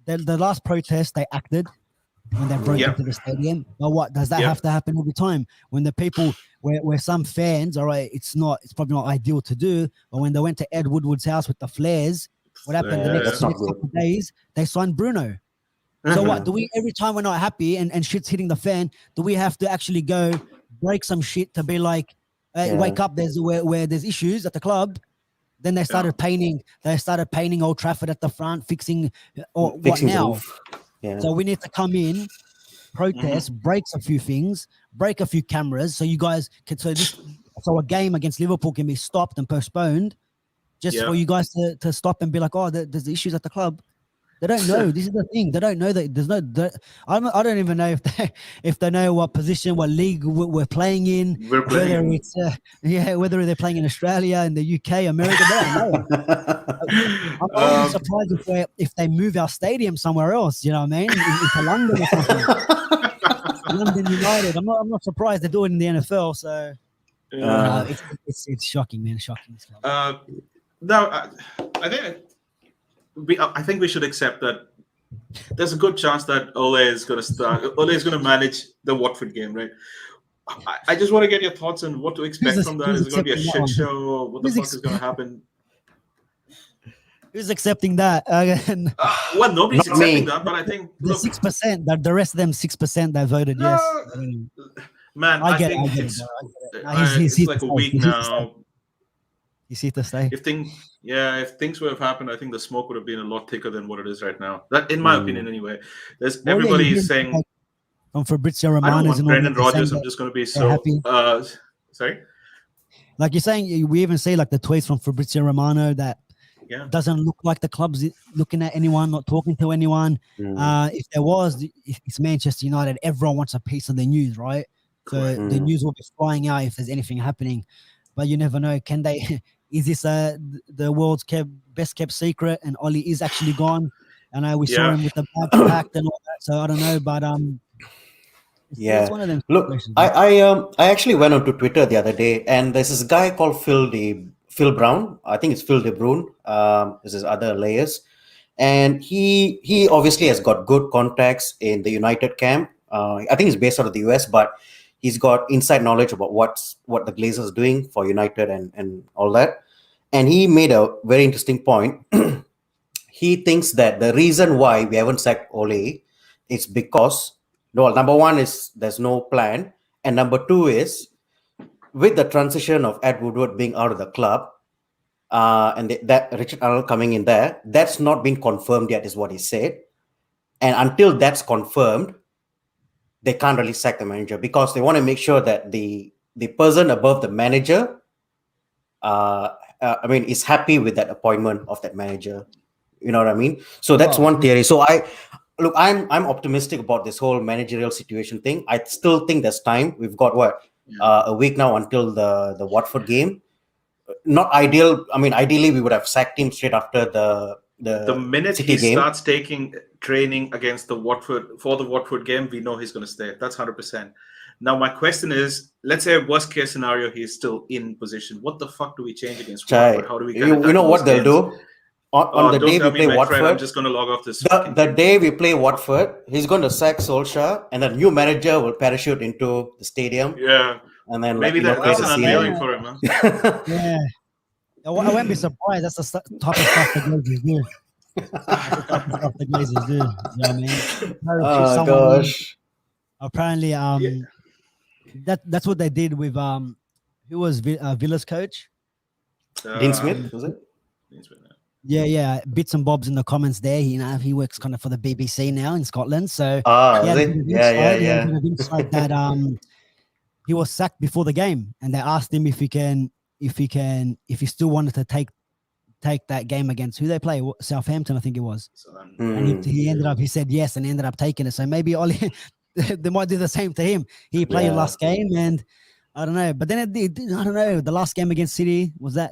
the last protest they acted when they broke into the stadium. But what does that have to happen every time? When the people, where some fans, all right, it's probably not ideal to do. But when they went to Ed Woodward's house with the flares. What happened the next couple of days? They signed Bruno. So what? Do we every time we're not happy and shit's hitting the fan, do we have to actually go break some shit to be like, hey, wake up? There's where there's issues at the club. Then they started painting. They started painting Old Trafford at the front, fixing what now? So we need to come in, protest, break a few things, break a few cameras, so you guys can so a game against Liverpool can be stopped and postponed. Just for you guys to stop and be like, oh, there's issues at the club. They don't know. This is the thing. They don't know that there's no. I don't even know if they know what position, what league we're playing in. Whether it's whether they're playing in Australia, in the UK, America. They don't know. I'm only surprised if they move our stadium somewhere else. You know what I mean? Into London or something. London United. I'm not surprised they do it in the NFL. So it's shocking, man. Shocking. No, I think we should accept that there's a good chance that Ole is going to start. Ole is going to manage the Watford game, right? I just want to get your thoughts on what to expect from that. Is it going to be a shit show? What the fuck is going to happen? Who's accepting that? Well, nobody's accepting that, but I think the 6%, that the rest of them 6% that voted yes. Man, I I get it. think I get it, it's bro. I get it. Nah, he's it's here like to a stay. week He's here to stay. now. He's here to stay. If things would have happened, I think the smoke would have been a lot thicker than what it is right now. That, in my opinion, anyway. There's Well, yeah, everybody you is hear saying, from Fabrizio I don't Romano's want and all Brendan that, they're saying Rodgers. I'm that just going to be they're happy. sorry. Like you're saying, we even see like the tweets from Fabrizio Romano that Yeah. doesn't look like the club's looking at anyone, not talking to anyone. If there was, if it's Manchester United, everyone wants a piece of the news, right? So the news will be flying out if there's anything happening, but you never know. Can they? Is this the world's best kept secret? And Oli is actually gone, and we saw him with the bags packed and all that. So I don't know, but it's one of them. Look, I actually went onto Twitter the other day, and there's this guy called Phil Brown. I think it's Phil De Bruyne. There's his other layers, and he obviously has got good contacts in the United camp. I think he's based out of the US, but he's got inside knowledge about what the Glazers are doing for United and all that. And he made a very interesting point. He thinks that the reason why we haven't sacked Ole is because, well, number one is there's no plan, and number two is with the transition of Ed Woodward being out of the club, and that Richard Arnold coming in there, that's not been confirmed yet, is what he said. And until that's confirmed, they can't really sack the manager because they want to make sure that the person above the manager, is happy with that appointment of that manager. You know what I mean? So that's one theory. So I'm optimistic about this whole managerial situation thing. I still think there's time. We've got a week now until the Watford game. Not ideal. I mean, ideally we would have sacked him straight after the minute City he game. starts taking training against the Watford game, we know he's going to stay. That's 100%. Now my question is, let's say worst case scenario, he's still in position. What the fuck do we change against Watford? How do we get you know what they'll games? do? On the day we play Watford, I'm just going to log off this. The day we play Watford, he's going to sack Solskjaer, and the new manager will parachute into the stadium. Yeah, and then maybe that's an unveiling for him. Huh? Yeah, I won't be surprised. That's the type of stuff the Glazers do. The Glazers do. You know what I mean? Oh gosh! Apparently, that's what they did with who was Villa's coach? Dean Smith, was it? Dean Smith. Yeah, bits and bobs in the comments there. He works kind of for the BBC now in Scotland. So yeah. That he was sacked before the game, and they asked him if he still wanted to take that game against who they play, Southampton, I think it was. And he said yes, and ended up taking it. So maybe Oli, they might do the same to him. He played last game, and I don't know. But then I don't know. The last game against City was that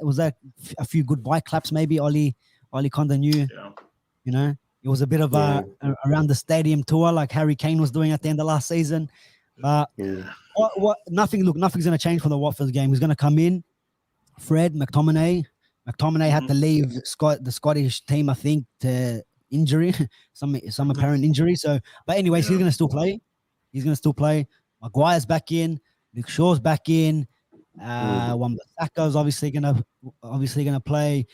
a few goodbye claps. Maybe Oli kind of knew. Yeah. You know, it was a bit of around the stadium tour like Harry Kane was doing at the end of last season. But nothing's going to change for the Watford game. He's going to come in. Fred McTominay had to leave the Scottish team, I think, to injury, some apparent injury. So, but anyways, he's going to still play. Maguire's back in. Luke Shaw's back in. Wan-Bissaka's obviously gonna play.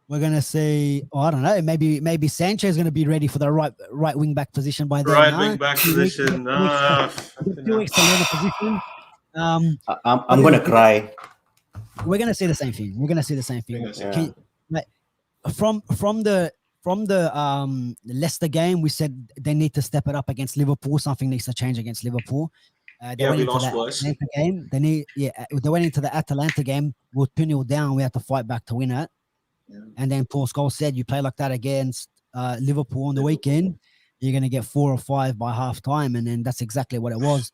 We're gonna see. I don't know. Maybe Sanchez is gonna be ready for the right wing back position by then. Right wing back position. 2 weeks to learn the position. I'm gonna cry. We're gonna see the same thing. From the Leicester game, we said they need to step it up against Liverpool. Something needs to change against Liverpool. We lost worse. Game. They went into the Atalanta game. We were 2-0 down. We had to fight back to win it. Yeah. And then Paul Scholes said, you play like that against Liverpool on the weekend, you're going to get 4 or 5 by half time. And then that's exactly what it was.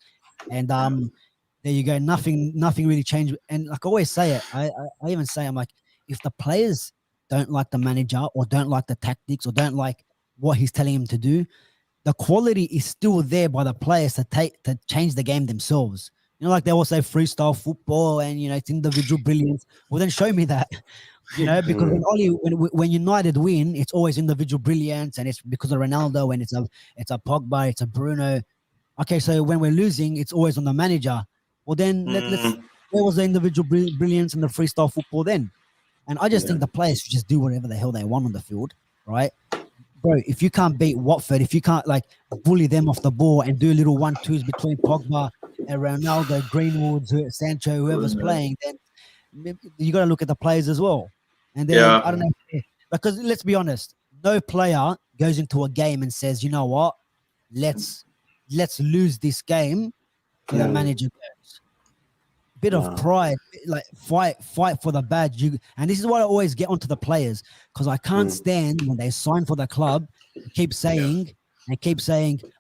And there you go. Nothing really changed. And like I always say it, I even say, I'm like, if the players don't like the manager or don't like the tactics or don't like what he's telling him to do, the quality is still there by the players to change the game themselves. You know, like they all say freestyle football and, it's individual brilliance. Well, then show me that, because when United win, it's always individual brilliance and it's because of Ronaldo and it's a Pogba, it's a Bruno. Okay, so when we're losing, it's always on the manager. Well, then where was the individual brilliance and the freestyle football then? And I just think the players should just do whatever the hell they want on the field, right? Bro, if you can't beat Watford, if you can't bully them off the ball and do little 1-2s between Pogba Ronaldo, Greenwood, Sancho, whoever's playing, then you got to look at the players as well. And then I don't know, because let's be honest, no player goes into a game and says, you know what, let's lose this game for the manager goes. Bit of pride, like fight for the badge. And this is what I always get onto the players, because I can't stand when they sign for the club, keep saying,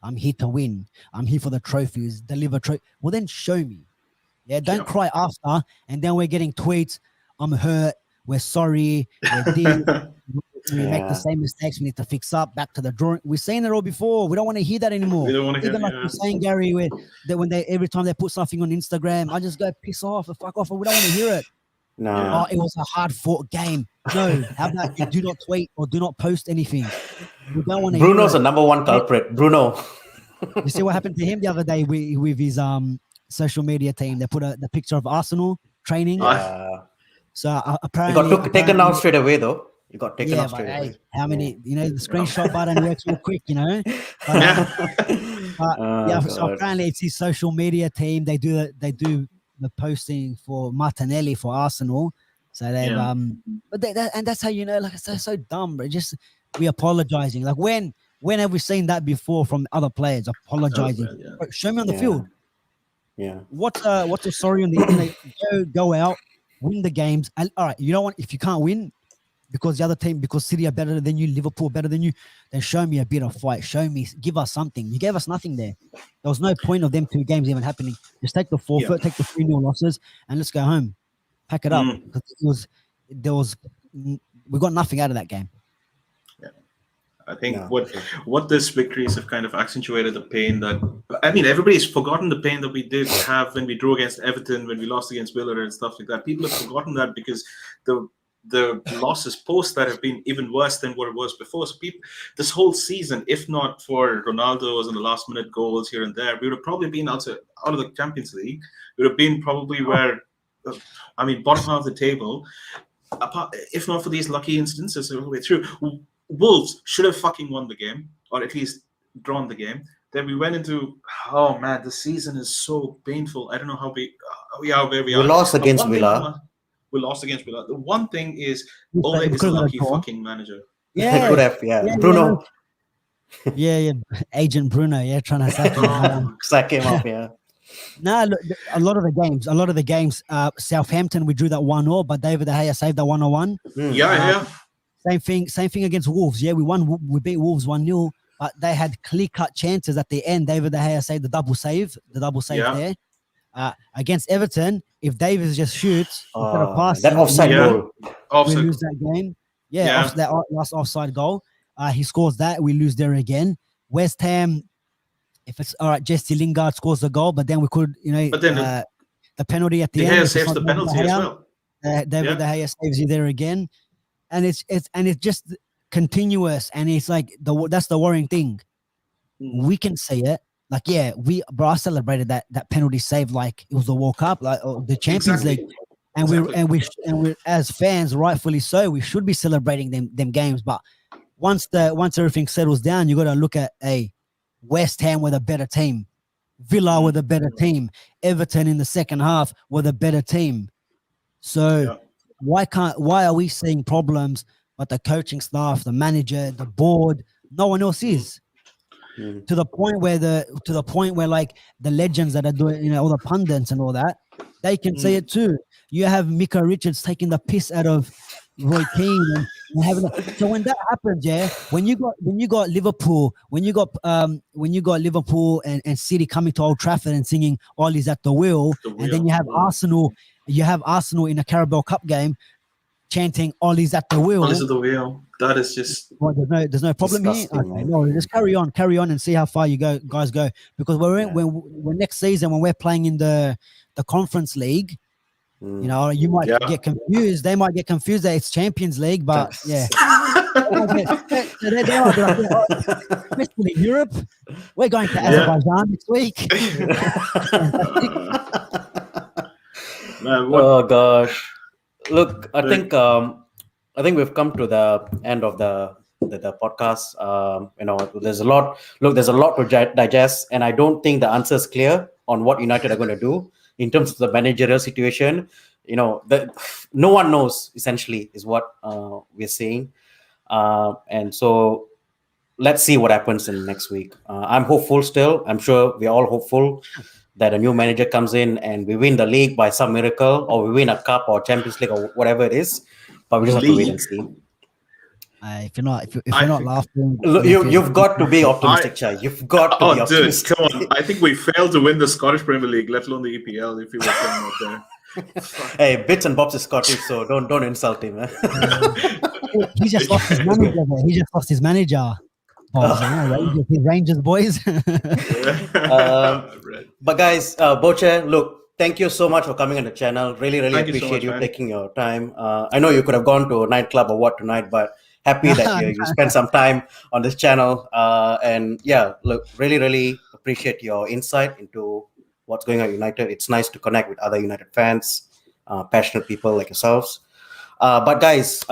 I'm here to win. I'm here for the trophies, deliver trophy. Well, then show me. Yeah, don't cry after, and then we're getting tweets. I'm hurt. We're sorry. We make the same mistakes. We need to fix up. Back to the drawing. We've seen it all before. We don't want to hear that anymore. We don't want to hear. Even like you're saying, Gary, when they every time they put something on Instagram, I just go piss off or fuck off. We don't want to hear it. No. Oh, it was a hard-fought game. No, how about you do not tweet or do not post anything? We don't want to. Bruno's the number one culprit. Bruno. You see what happened to him the other day with his social media team? They put the picture of Arsenal training. So apparently, It got taken down straight away, though. You got taken off straight away. How many? The screenshot button works real quick. So apparently it's his social media team. They do the posting for Martinelli for Arsenal. So they but and that's how like it's so dumb. But just we apologizing. Like when have we seen that before from other players apologizing? Show me on the field. Yeah. What's the story on the internet? Go out, win the games. And, all right, you don't want if you can't win. Because the other team, because City are better than you, Liverpool better than you, then show me a bit of fight. Show me, give us something. You gave us nothing there. There was no point of them 2 games even happening. Just take the forfeit, take the 3-0 losses, and let's go home. Pack it up. Because we got nothing out of that game. Yeah. I think what this victories have kind of accentuated the pain that, I mean, everybody's forgotten the pain that we did have when we drew against Everton, when we lost against Villa and stuff like that. People have forgotten that because the losses post that have been even worse than what it was before. So this whole season, if not for Ronaldo's and the last minute goals here and there, we would have probably been out of the Champions League. We would have been probably bottom half of the table. If not for these lucky instances all the way through, Wolves should have fucking won the game, or at least drawn the game. Then we went into, oh man, the season is so painful. I don't know how we are where we are. We lost against Villa. We lost against Villa. The one thing is, Ole is a lucky fucking manager. Yeah, could have. Bruno. Yeah. Agent Bruno. Trying to sack him. Sack him up. Yeah. No, look, a lot of the games. Southampton, we drew that 1-0, but David De Gea saved that 1-1. Yeah. Same thing against Wolves. Yeah, we won. We beat Wolves 1-0, but they had clear-cut chances at the end. David De Gea saved the double save there. Against Everton, if Davis just shoots instead of passing, that offside goal, we lose that game. That last offside goal, he scores that, we lose there again. West Ham, if it's all right, Jesse Lingard scores the goal, but then we could, but then the penalty at the end. De Gea saves the penalty as well. David De Gea saves you there again, and it's just continuous, and it's like that's the worrying thing. We can see it. Like, I celebrated that penalty save like it was the World Cup, like the Champions League, and we as fans, rightfully so, we should be celebrating them games. But once everything settles down, you got to look at West Ham with a better team, Villa with a better team, Everton in the second half with a better team. So why are we seeing problems, but the coaching staff, the manager, the board, no one else is? To the point where like the legends that are doing, all the pundits and all that, they can say it too. You have Mika Richards taking the piss out of Roy Keane and having so when that happens, when you got Liverpool and City coming to Old Trafford and singing Ollie's at the wheel, and then you have Arsenal in a Carabao Cup game chanting Ollie's at the wheel. Ollie's at the wheel. That is just there's no problem here. Okay, no, just carry on and see how far you guys go. Because we're next season when we're playing in the Conference League, you might get confused. They might get confused that it's Champions League, but they're in Europe. We're going to Azerbaijan next week. Oh gosh. Look, I think we've come to the end of the podcast. There's a lot to digest, and I don't think the answer is clear on what United are going to do in terms of the managerial situation. No one knows, essentially, is what we're saying. And so let's see what happens in next week. I'm hopeful still. I'm sure we're all hopeful that a new manager comes in and we win the league by some miracle, or we win a cup or Champions League or whatever it is. But we just have to wait and see. If you're not laughing, Look, you've got to be optimistic, Chai. You've got to be optimistic. Dude, come on. I think we failed to win the Scottish Premier League, let alone the EPL, if you were playing out there. Hey, Bits and Bobs is Scottish, so don't insult him. He just lost his manager. He just lost his manager. His Rangers boys. But guys, Boche, look, thank you so much for coming on the channel. Really appreciate you taking your time. I know you could have gone to a nightclub or what tonight, but happy that you spent some time on this channel. And yeah, look, really appreciate your insight into what's going on at United. It's nice to connect with other United fans, passionate people like yourselves. But guys,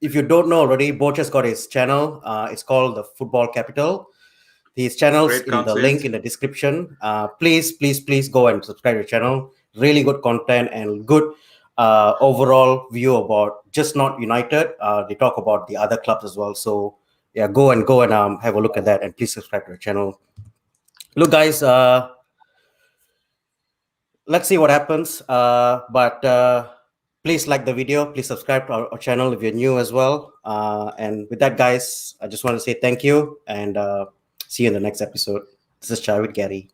if you don't know already, Boche's got his channel. It's called The Football Capital. His channel's in the link in the description. Please go and subscribe to the channel. Really good content and good overall view about just not United. They talk about the other clubs as well. So yeah, go and have a look at that, and please subscribe to the channel. Look, guys, let's see what happens. But please like the video. Please subscribe to our channel if you're new as well. And with that, guys, I just want to say thank you and see you in the next episode. This is Chai with Gary.